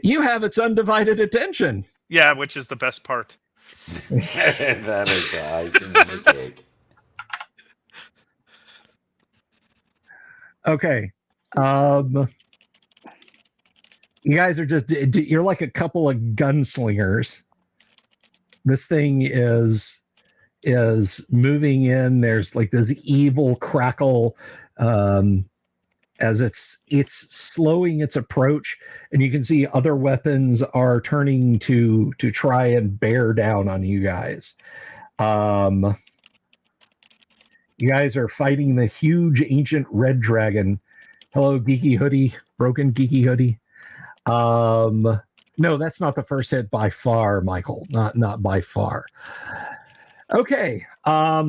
you have its undivided attention. Yeah, which is the best part. That is the icing on the cake. Okay. You guys are you're like a couple of gunslingers. This thing is moving in. There's like this evil crackle as it's slowing its approach, and you can see other weapons are turning to try and bear down on you guys. You guys are fighting the huge ancient red dragon. Hello, Geeky Hoodie, broken Geeky Hoodie. No, that's not the first hit by far, Michael. Not by far. Okay. Are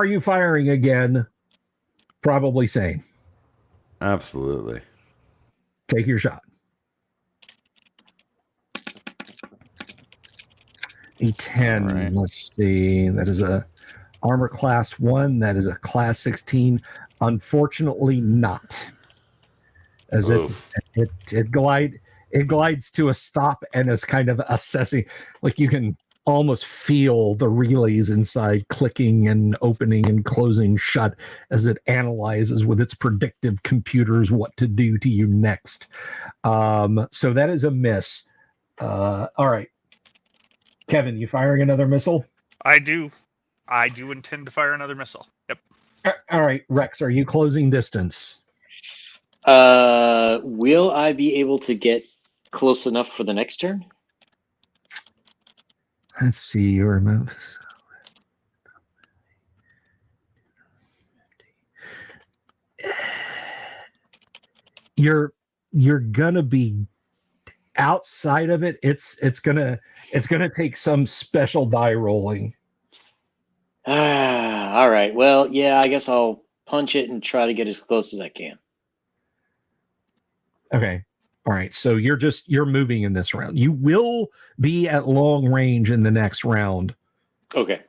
you firing again? Probably sane. Absolutely. Take your shot. A 10. Right. Let's see. That is a armor class 1. That is a class 16. Unfortunately, not. As it glides to a stop and is kind of assessing, like you can almost feel the relays inside clicking and opening and closing shut as it analyzes with its predictive computers what to do to you next. So that is a miss. All right. Kevin, you firing another missile? I do intend to fire another missile. Yep. All right, Rex, are you closing distance? Will I be able to get close enough for the next turn? Let's see your moves. You're gonna be outside of it, it's gonna take some special die rolling. All right. Well, yeah, I guess I'll punch it and try to get as close as I can. Okay. All right. So you're moving in this round. You will be at long range in the next round. Okay.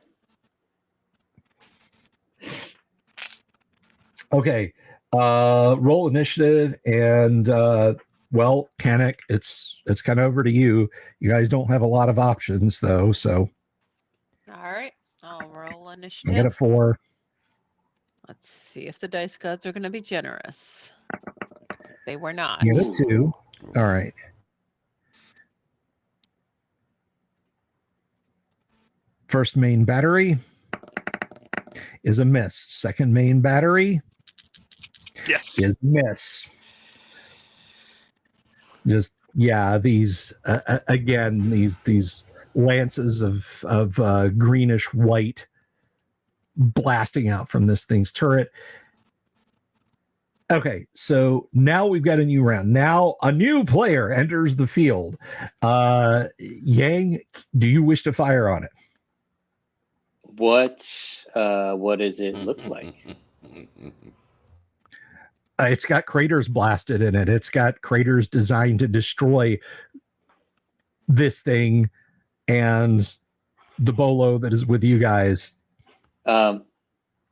Okay. Roll initiative and well, Kanik, it's kind of over to you. You guys don't have a lot of options though, so All right. I'll roll I initiative. get a 4. Let's see if the dice gods are going to be generous. They were not. Get a 2. All right. First main battery is a miss. Second main battery Yes. is a miss. Just these again these lances of greenish white blasting out from this thing's turret. Okay, so now we've got a new round. Now a new player enters the field. Yang, do you wish to fire on it? What does it look like? It's got craters blasted in it. It's got craters designed to destroy this thing and the bolo that is with you guys.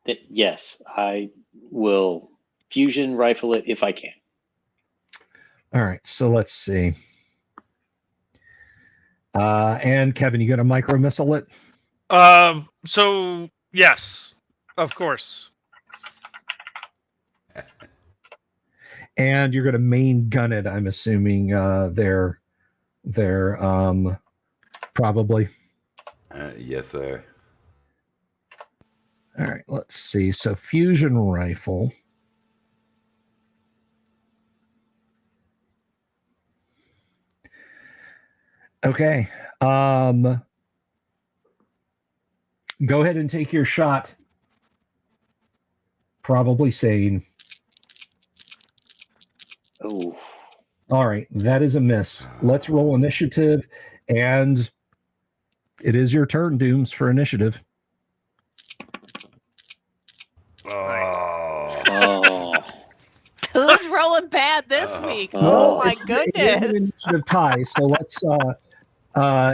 Yes, I will fusion rifle it if I can. All right, so let's see. And Kevin, you gonna micro missile it? So yes, of course. And you're gonna main gun it, I'm assuming. They're probably. Yes, sir. All right, let's see. So fusion rifle. Okay. Go ahead and take your shot. Probably sane. Oh. All right, that is a miss. Let's roll initiative, and it is your turn, Dooms, for initiative. Oh. Who's rolling bad this week? Oh. Oh my It is an goodness. initiative tie, so let's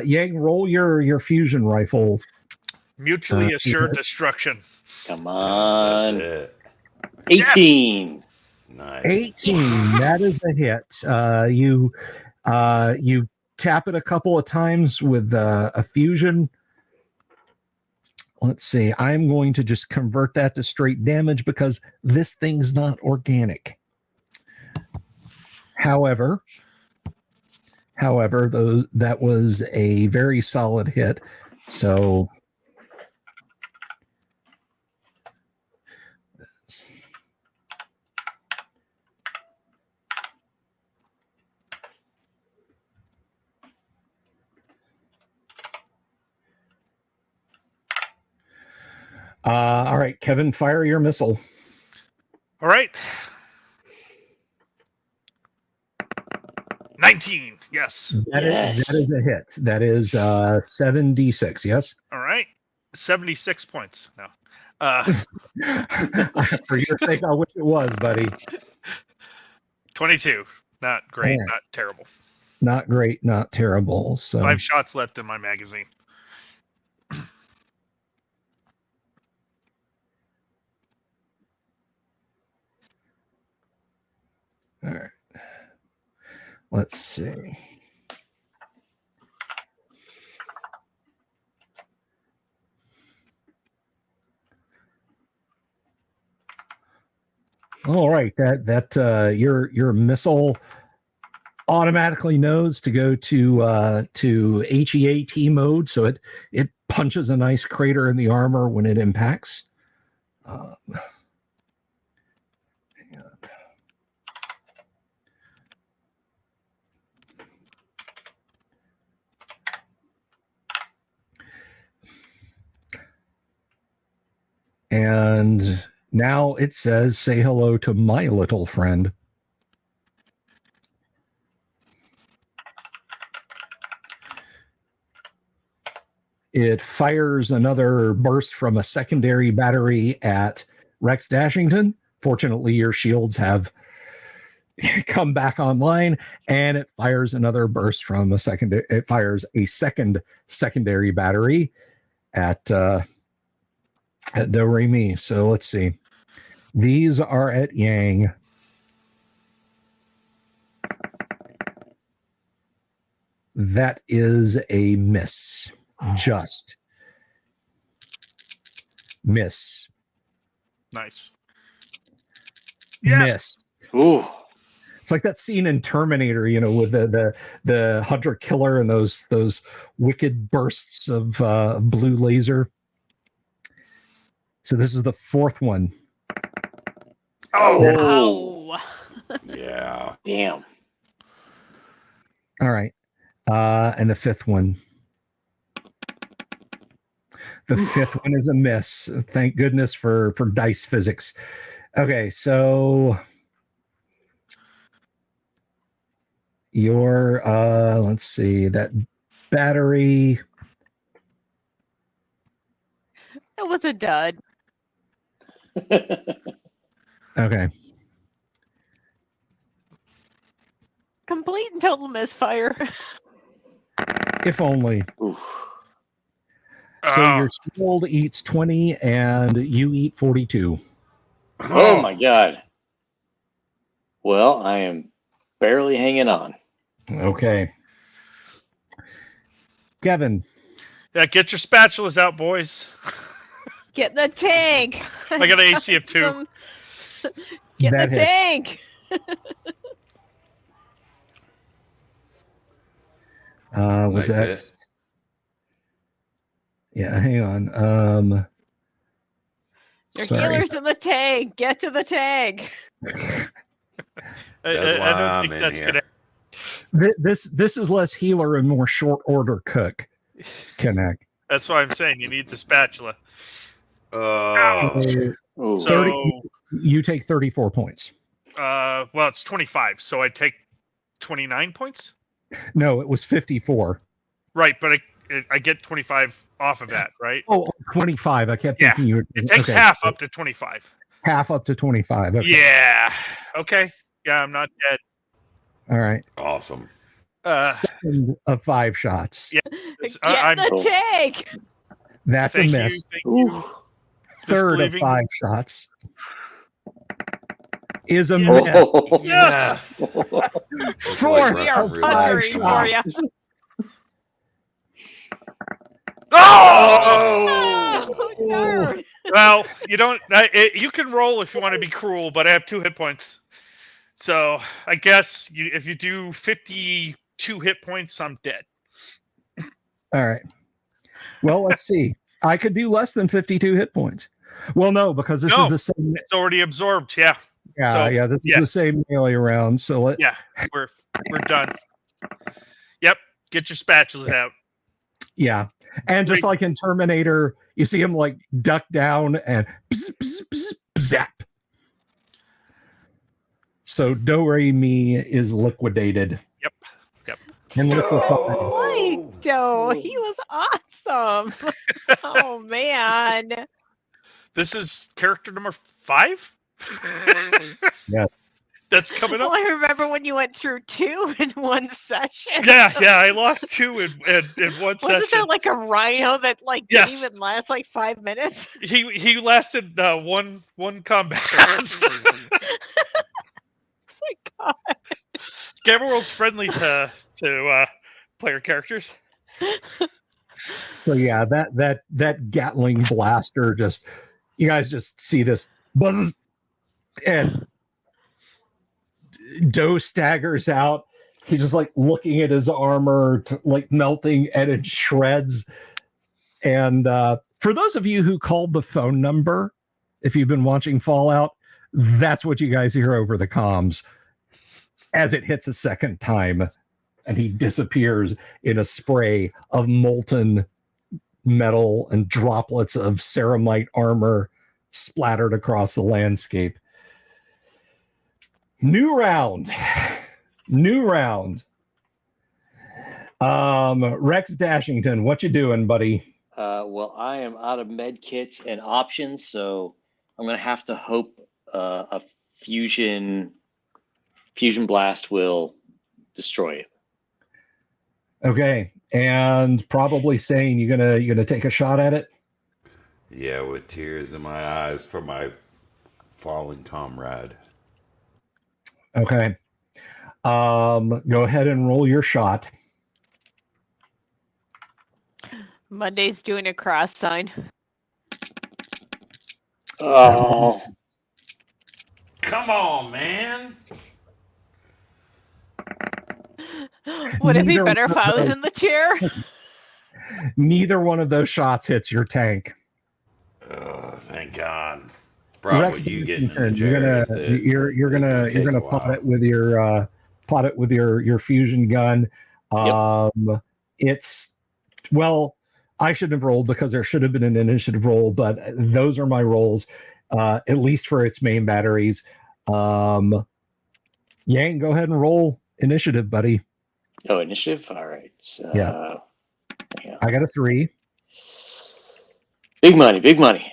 Yang, roll your fusion rifle. Mutually assured destruction. Come Yeah, on. that's it. 18. Nice. 18. That is a hit. You tap it a couple of times with a fusion. Let's see. I'm going to just convert that to straight damage because this thing's not organic. However, that was a very solid hit. So all right, Kevin, fire your missile. All right. 19. Yes. That is a hit. That is 7d6. Yes. All right. 76 points. No. For your sake, I wish it was, buddy. 22. Not great. Right. Not terrible. Not great. Not terrible. So 5 shots left in my magazine. all right. Let's see. All right, that your missile automatically knows to go to HEAT mode, so it punches a nice crater in the armor when it impacts. And now it says, say hello to my little friend. It fires another burst from a secondary battery at Rex Dashington. Fortunately, your shields have come back online, and it fires another burst from a secondary. It fires a second secondary battery at Do-Re-Mi. So let's see. These are at Yang. That is a miss. Just miss. Nice. Yes. Miss. Ooh. It's like that scene in Terminator, with the hunter killer and those wicked bursts of blue laser. So this is the fourth one. Oh. Ow. Yeah. Damn. All right. And the fifth one. The fifth one is a miss. Thank goodness for dice physics. Okay, so your let's see, that battery. It was a dud. Okay. Complete and total misfire. If only. Oof. So your shield eats 20 and you eat 42. Oh my god. Well, I am barely hanging on. Okay. Kevin. Yeah, get your spatulas out, boys. Get in the tank. I got an AC of 2. Get in That the hits. tank. Was Nice that? hit. Yeah, hang on. Your Sorry. healer's in the tank. Get to the tank. That's I why don't I'm think in that's here. gonna. This is less healer and more short order cook. Connect. That's why I'm saying you need the spatula. Oh. Ooh. So, You take 34 points. well, it's 25, so I take 29 points. No, it was 54. Right, but I get 25 off of that, right? Oh, 25. I kept Yeah, thinking you were. It takes okay. half up to 25. Half up to 25. Okay. Yeah. Okay. Yeah, I'm not dead. All right. Awesome. Second of 5 shots. Yeah. Get I'm in the tank. That's a thank you. miss. Thank you. Ooh. Third of Disbelieving. 5 shots is a Yes. miss. Oh. Yes. Fourth We We are of Real 5 pondering for shots. you. Oh! Oh, darn. Well, you don't. You can roll if you want to be cruel, but I have 2 hit points. So I guess if you do 52 hit points, I'm dead. All right. Well, let's see. I could do less than 52 hit points. Well, no, because this No. is the same. It's already absorbed. Yeah. Yeah, So, yeah. This is yeah. the same melee round. So let. Yeah. We're done. Yep. Get your spatulas out. Yeah. And just Great. like in Terminator, you see him like duck down and bzz, bzz, bzz, zap. So Do-Re-Mi is liquidated. Yep. Yep. And liquefied. Like, Joe, he was awesome. Oh, man. This is character number 5. Yes. That's coming Well, up. I remember when you went through 2 in one session. Yeah. I lost 2 in one Wasn't there session. like a rhino that like didn't Yes. even last like 5 minutes? He lasted one combat. Oh my God. Gamma World's friendly to player characters. So yeah, that Gatling blaster just, you guys just see this buzz, and Doe staggers out. He's just like looking at his armor, like melting and in shreds. And for those of you who called the phone number, if you've been watching Fallout, that's what you guys hear over the comms as it hits a second time, and he disappears in a spray of molten metal and droplets of ceramite armor splattered across the landscape. New round. Rex Dashington, what you doing, buddy? Well, I am out of med kits and options, so I'm gonna have to hope a fusion blast will destroy it. Okay, and probably saying you're gonna take a shot at it. Yeah, with tears in my eyes for my fallen comrade. Okay. Go ahead and roll your shot. Monday's doing a cross sign. Oh, Come on, man. Would it be Neither better if one I of was those- in the chair? Neither one of those shots hits your tank. Oh, thank God. Problem Rex with you getting in the Washington, chair is that you're it's gonna take a plot while. it with your fusion gun. It's well, I shouldn't have rolled because there should have been an initiative roll, but those are my rolls, at least for its main batteries. Yang, go ahead and roll initiative, buddy. oh, initiative. All right. Yeah. Yeah. I got a 3. Big money, big money.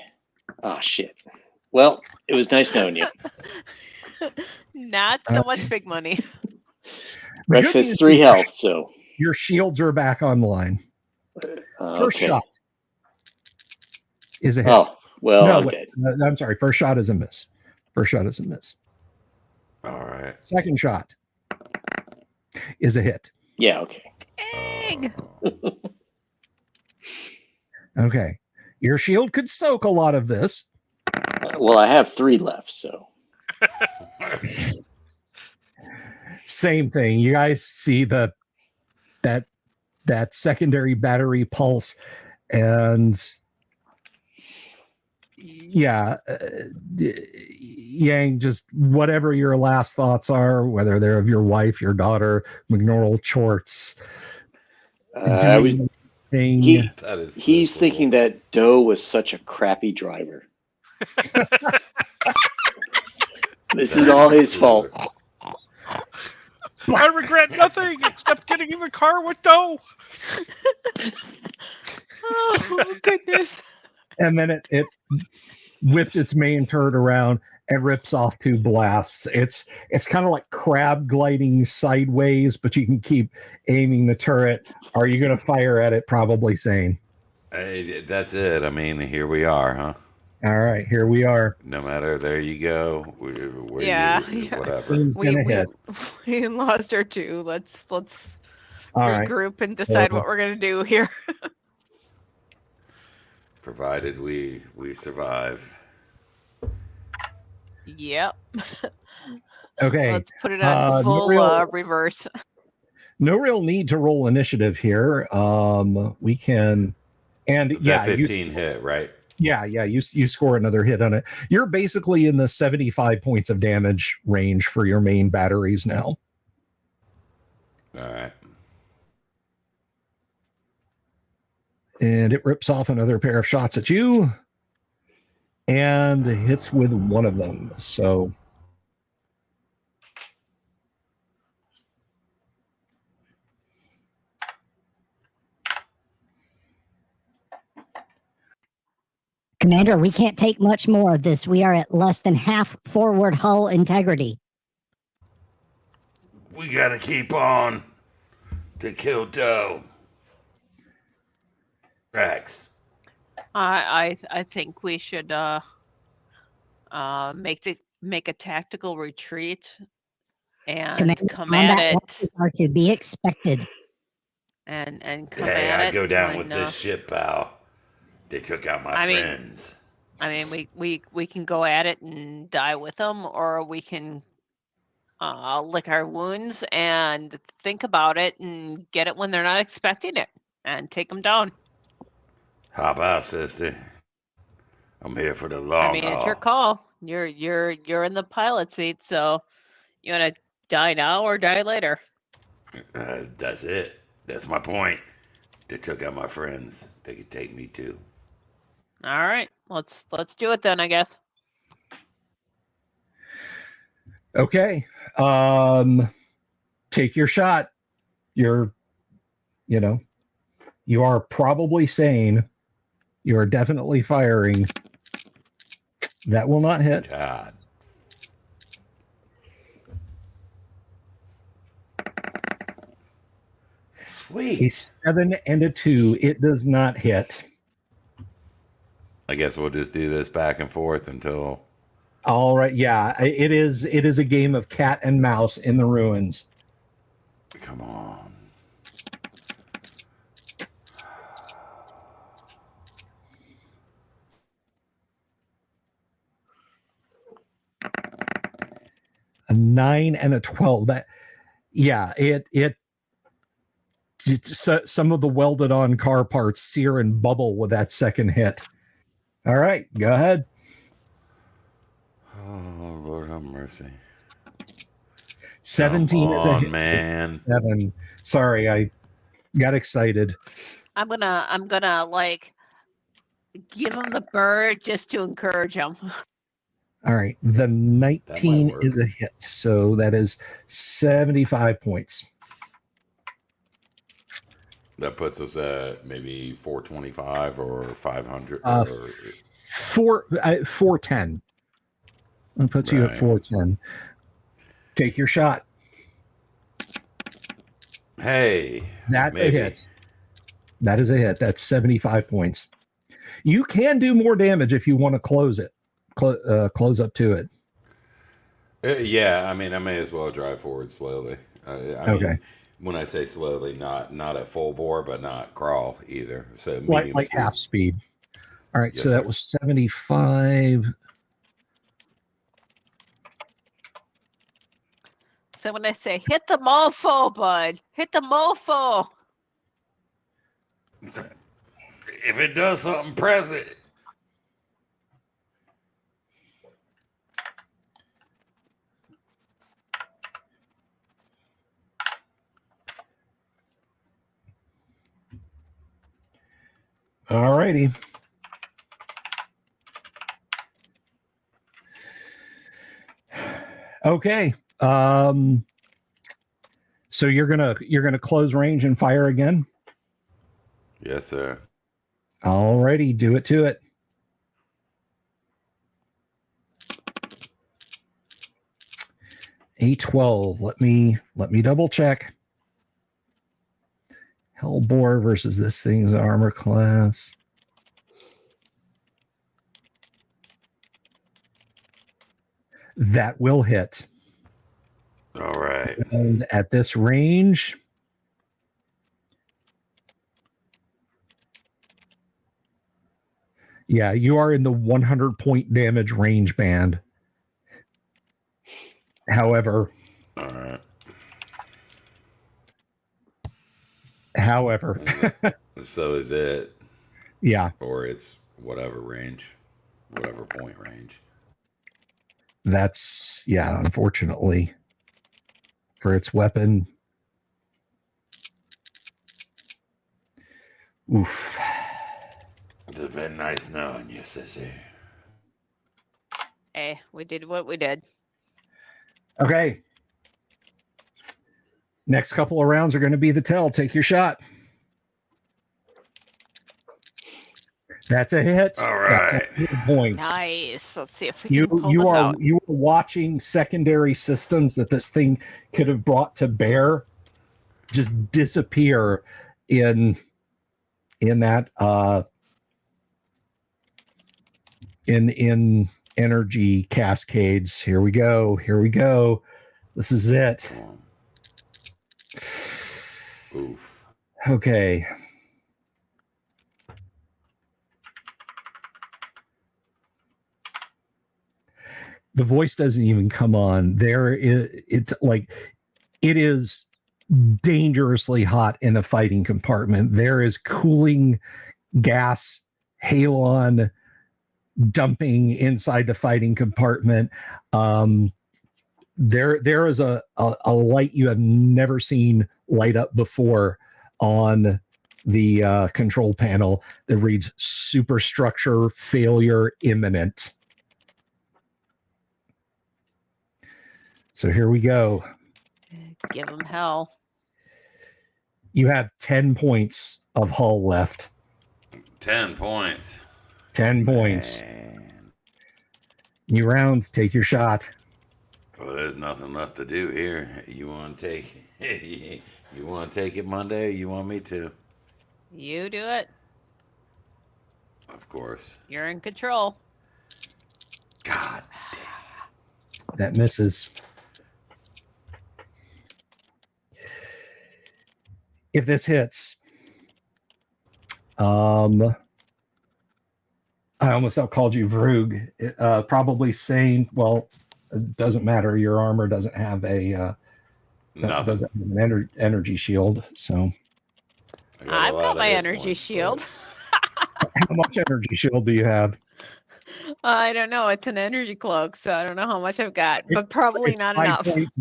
Oh shit. Well, it was nice knowing you. Not so much big money. The Rex good has news 3 is health, so your shields are back online. First okay. shot is a hit. Oh well, No, I'm wait. dead. I'm sorry. First shot is a miss. First shot is a miss. All right. Second shot is a hit. Yeah. Okay. Dang. Okay. Your shield could soak a lot of this. Well, I have 3 left, so Same thing. You guys see that secondary battery pulse, and yeah, Yang, just whatever your last thoughts are, whether they're of your wife, your daughter, McNorrell Chorts, I was, anything. That is so he's cool. thinking that Doe was such a crappy driver. This is all his fault. I regret nothing except getting in the car with Doe. Oh goodness. And then it whips its main turret around and rips off 2 blasts. It's kind of like crab gliding sideways, but you can keep aiming the turret. Are you going to fire at it? Probably sane. Hey, that's it. I mean, here we are, huh? All right, here we are. No matter, there you go. Yeah. Whatever. Things We, gonna we, hit. we lost our 2. Let's All right. regroup and decide So- what we're gonna do here. Provided we survive. Yep. Okay. Let's put it on no full real- reverse. No real need to roll initiative here. We can, and That yeah, 15 hit, right? you score another hit on it. You're basically in the 75 points of damage range for your main batteries now. All right. And it rips off another pair of shots at you and hits with one of them. So Commander, we can't take much more of this. We are at less than half forward hull integrity. We gotta keep on to kill Doe. Rex. I think we should make a tactical retreat and Commander, come at combat it losses are to be expected. and come Hey, at I it. go down when, with this ship, pal. They took out my I mean- friends. I mean, we can go at it and die with them, or we can lick our wounds and think about it and get it when they're not expecting it and take them down. Hop out, sister. I'm here for the long I mean, it's your haul. call. You're in the pilot seat, so you want to die now or die later. That's it. That's my point. They took out my friends. They could take me too. All right, let's do it then, I guess. okay. Take your shot. You are probably sane. You are definitely firing. That will not hit. God. A Sweet. 7 and a 2. It does not hit. I guess we'll just do this back and forth until. All right. Yeah, it is. It is a game of cat and mouse in the ruins. Come on. A 9 and a 12. That, yeah, some of the welded on car parts sear and bubble with that second hit. All right, go ahead. Oh, Lord have mercy. 17 is a hit. Man. 7. Sorry, I got excited. I'm gonna like give him the bird just to encourage him. All right, the 19 work. is a hit, so that is 75 points. That puts us at maybe 425 or 500. 410. That puts you at Right. 410. Take your shot. Hey. That's maybe. a hit. That is a hit. That's 75 points. You can do more damage if you want to close it. Close up to it. Yeah, I mean, I may as well drive forward slowly. I mean, when I say slowly, not at full bore, but not crawl either. So medium like speed. half speed. All right, Yes, so that sir. was 75. So when I say hit the mofo, bud, hit the mofo. If it does something, press it. All righty. Okay. So you're gonna close range and fire again? Yes, sir. All righty, do it to it. A12. Let me double check. Hellbore versus this thing's armor class. That will hit. All right. And at this range, yeah, you are in the 100 point damage range band. However, so is it? Yeah. Or it's whatever range, whatever point range. That's, yeah, unfortunately, for its weapon. Oof. It's been nice knowing you, sissy. Hey, we did what we did. Okay. Next couple of rounds are going to be the tell. Take your shot. That's a hit. All right. That's a points. Nice. Let's see if we can pull this out. You are watching secondary systems that this thing could have brought to bear just disappear in that in energy cascades. Here we go. This is it. Oof. Okay. The voice doesn't even come on. It is dangerously hot in the fighting compartment. There is cooling gas, halon dumping inside the fighting compartment. There is a light you have never seen light up before on the control panel that reads superstructure failure imminent. So here we go. Give him hell. You have 10 points of hull left. 10 points. 10 points. Man. New round, take your shot. Well, there's nothing left to do here. You want to take you want to take it Monday? Or you want me to? You do it. Of course. You're in control. God. That misses. If this hits, I almost outcalled you Vroog. Probably saying, well, it doesn't matter. Your armor doesn't have a doesn't have an energy shield. So I've got my energy shield. how much energy shield do you have? I don't know. It's an energy cloak, so I don't know how much I've got, but probably It's not 5 enough. points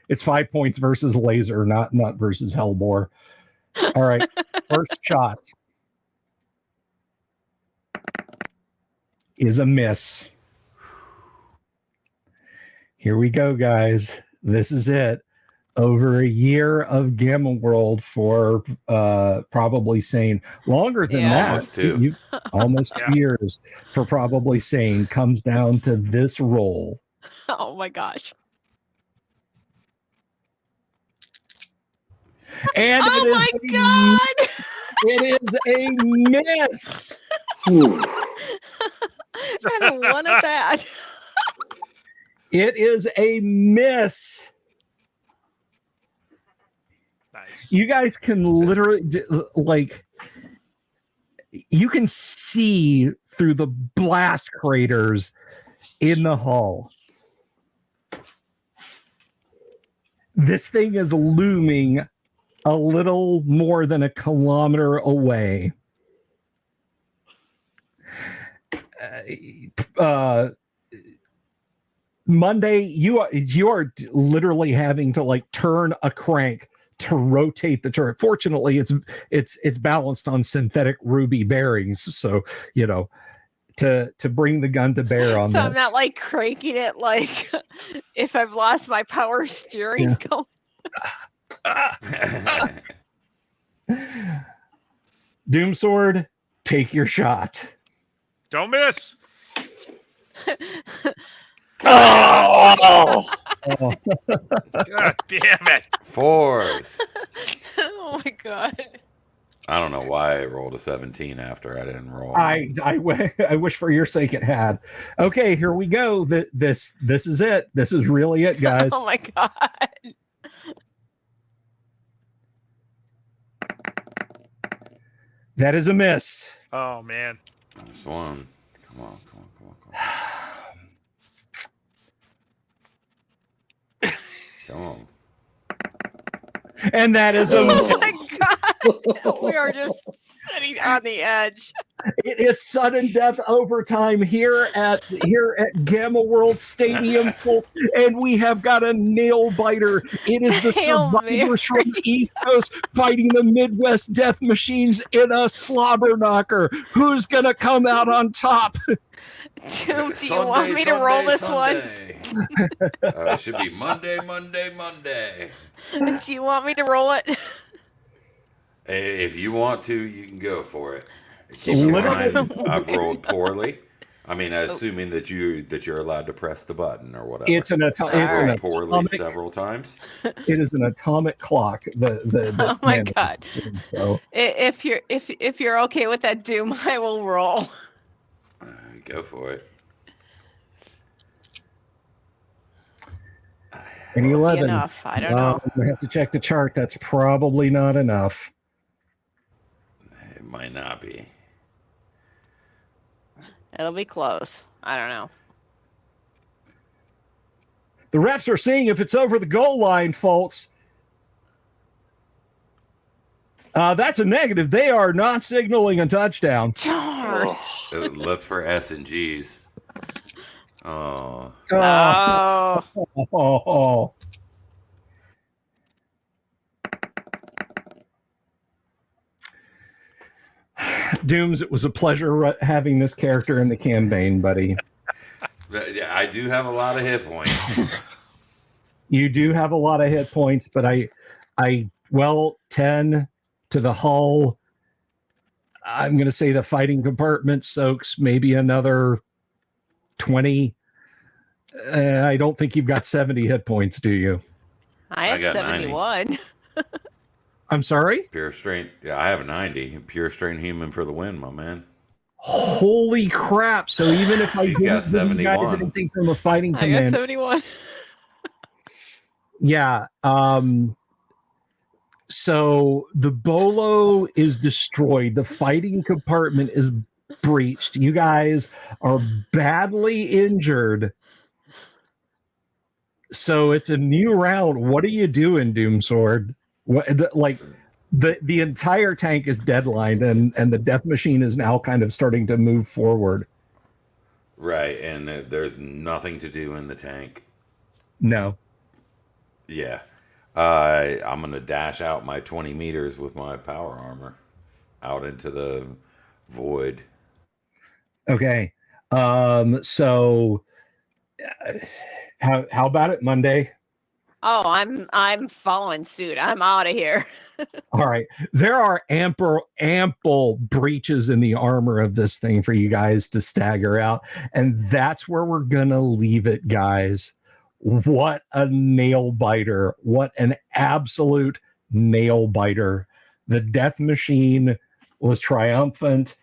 it's 5 points versus laser, not versus Hellbore. All right, first shot is a miss. Here we go, guys. This is it. Over a year of Gamma World for Probably Sane. Longer than that. Almost 2. Almost 2 years for Probably Sane comes down to this roll. Oh my gosh. And Oh my god! It is a miss. And one of that. It is a miss. Nice. You guys can literally, like, you can see through the blast craters in the hull. This thing is looming a little more than a kilometer away. Monday, you are literally having to like turn a crank to rotate the turret. Fortunately, it's balanced on synthetic ruby bearings, so you know to bring the gun to bear on So this. I'm not like cranking it like if I've lost my power steering. Doomsword, take your shot. Don't miss. Oh! God damn it. 4s. Oh my god. I don't know why I rolled a 17 after I didn't roll. I wish for your sake it had. Okay, here we go. This is it. This is really it, guys. Oh my god. That is a miss. Oh man. That's one. Come on. Come on. And that is a miss. Oh my god. We are just sitting on the edge. It is sudden death overtime here at Gamma World Stadium, folks, and we have got a nail biter. It is the Hail survivors from the East Coast fighting the Midwest Death Machines in a slobber knocker. Who's gonna come out on top? Doom, do you want me to roll this one? It should be Monday. Do you want me to roll it? If you want to, you can go for it. Keep in mind, I've rolled poorly. I mean, assuming that you're allowed to press the button or whatever. It's an rolled poorly several times. It is an atomic clock. Oh my god! So if you're okay with that, Doom, I will roll. Go for it. an 11. Enough. I don't know. I have to check the chart. That's probably not enough. It might not be. It'll be close. I don't know. The refs are seeing if it's over the goal line, folks. That's a negative. They are not signaling a touchdown. Darn. Let's for S and G's. Oh. Oh. Dooms, it was a pleasure having this character in the campaign, buddy. I do have a lot of hit points. You do have a lot of hit points, but 10 to the hull. I'm going to say the fighting compartment soaks maybe another 20. I don't think you've got 70 hit points, do you? I I have got 90. 71. I'm sorry? Pure strength. Yeah, I have a 90. Pure strength human for the win, my man. Holy crap. So even if I She's didn't got give you guys 71. anything from a fighting I got command, 71. yeah. So the bolo is destroyed. The fighting compartment is breached. You guys are badly injured. So it's a new round. What are you doing, Doomsword? Like the entire tank is deadlined, and the death machine is now kind of starting to move forward. Right, and there's nothing to do in the tank. No. Yeah. I'm going to dash out my 20 meters with my power armor out into the void. Okay. So how about it, Monday? Oh, I'm following suit. I'm out of here. All right. There are ample breaches in the armor of this thing for you guys to stagger out. And that's where we're going to leave it, guys. What a nail biter. What an absolute nail biter. The death machine was triumphant.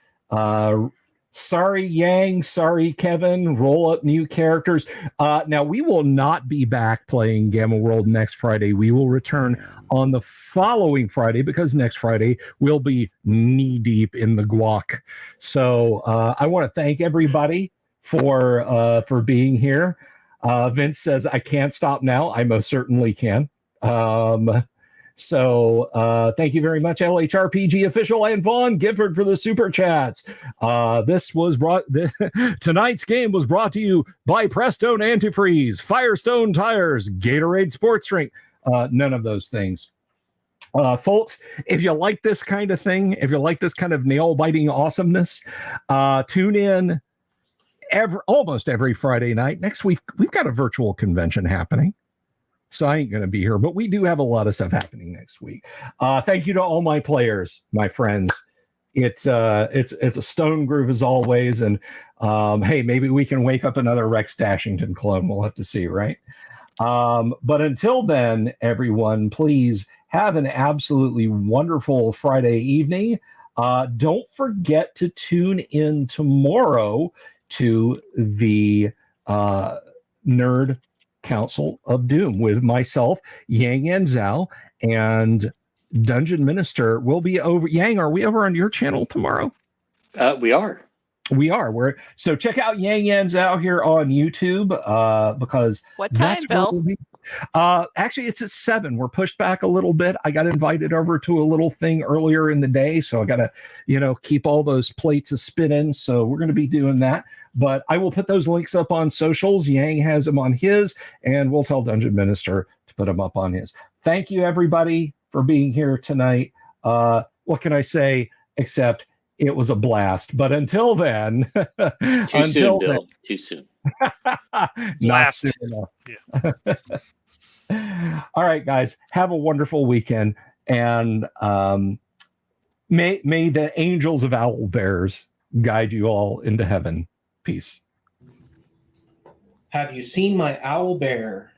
Sorry, Yang. Sorry, Kevin. Roll up new characters. Now, we will not be back playing Gamma World next Friday. We will return on the following Friday because next Friday we'll be knee deep in the guac. So I want to thank everybody for being here. Vince says, I can't stop now. I most certainly can. So thank you very much, LHRPG official and Vaughn Gifford for the super chats. Tonight's game was brought to you by Prestone Antifreeze, Firestone Tires, Gatorade Sports Drink. None of those things. Folks, if you like this kind of thing, if you like this kind of nail-biting awesomeness, tune in almost every Friday night. Next week, we've got a virtual convention happening. So I ain't going to be here, but we do have a lot of stuff happening next week. Thank you to all my players, my friends. It's a stone groove as always. And hey, maybe we can wake up another Rex Dashington clone. We'll have to see, right? But until then, everyone, please have an absolutely wonderful Friday evening. Don't forget to tune in tomorrow to the Nerd Council of Doom with myself, Yang and Zhao, and Dungeon Minister will be over. Yang, are we over on your channel tomorrow? We are. So check out Yang and Zhao here on YouTube because what time, that's where Bill? we'll be. Actually, it's at 7. We're pushed back a little bit. I got invited over to a little thing earlier in the day, so I got to, keep all those plates of spinning. So we're going to be doing that. But I will put those links up on socials. Yang has them on his, and we'll tell Dungeon Minister to put them up on his. Thank you, everybody, for being here tonight. What can I say except it was a blast? But until then, Too soon, Bill. Too soon. Not soon enough. Yeah. All right, guys, have a wonderful weekend, and may the angels of owl bears guide you all into heaven. Peace. Have you seen my owl bear?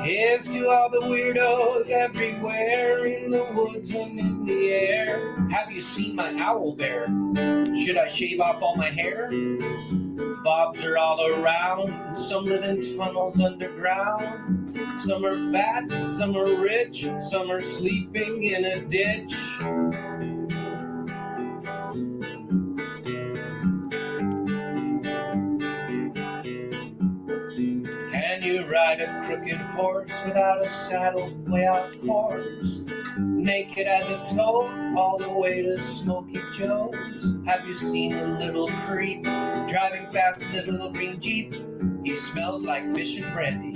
Here's to all the weirdos everywhere in the woods and in the air. Have you seen my owl bear? Should I shave off all my hair? Bobs are all around. Some live in tunnels underground. Some are fat, some are rich, some are sleeping in a ditch. Can you ride a crooked horse without a saddle way off course? Naked as a toad, all the way to Smoky Joe's. Have you seen the little creep driving fast in his little green Jeep? He smells like fish and brandy,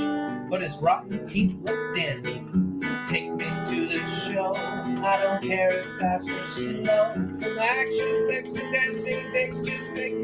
but his rotten teeth look dandy. Take me to the show, I don't care if fast or slow. From action flicks to dancing dicks, just take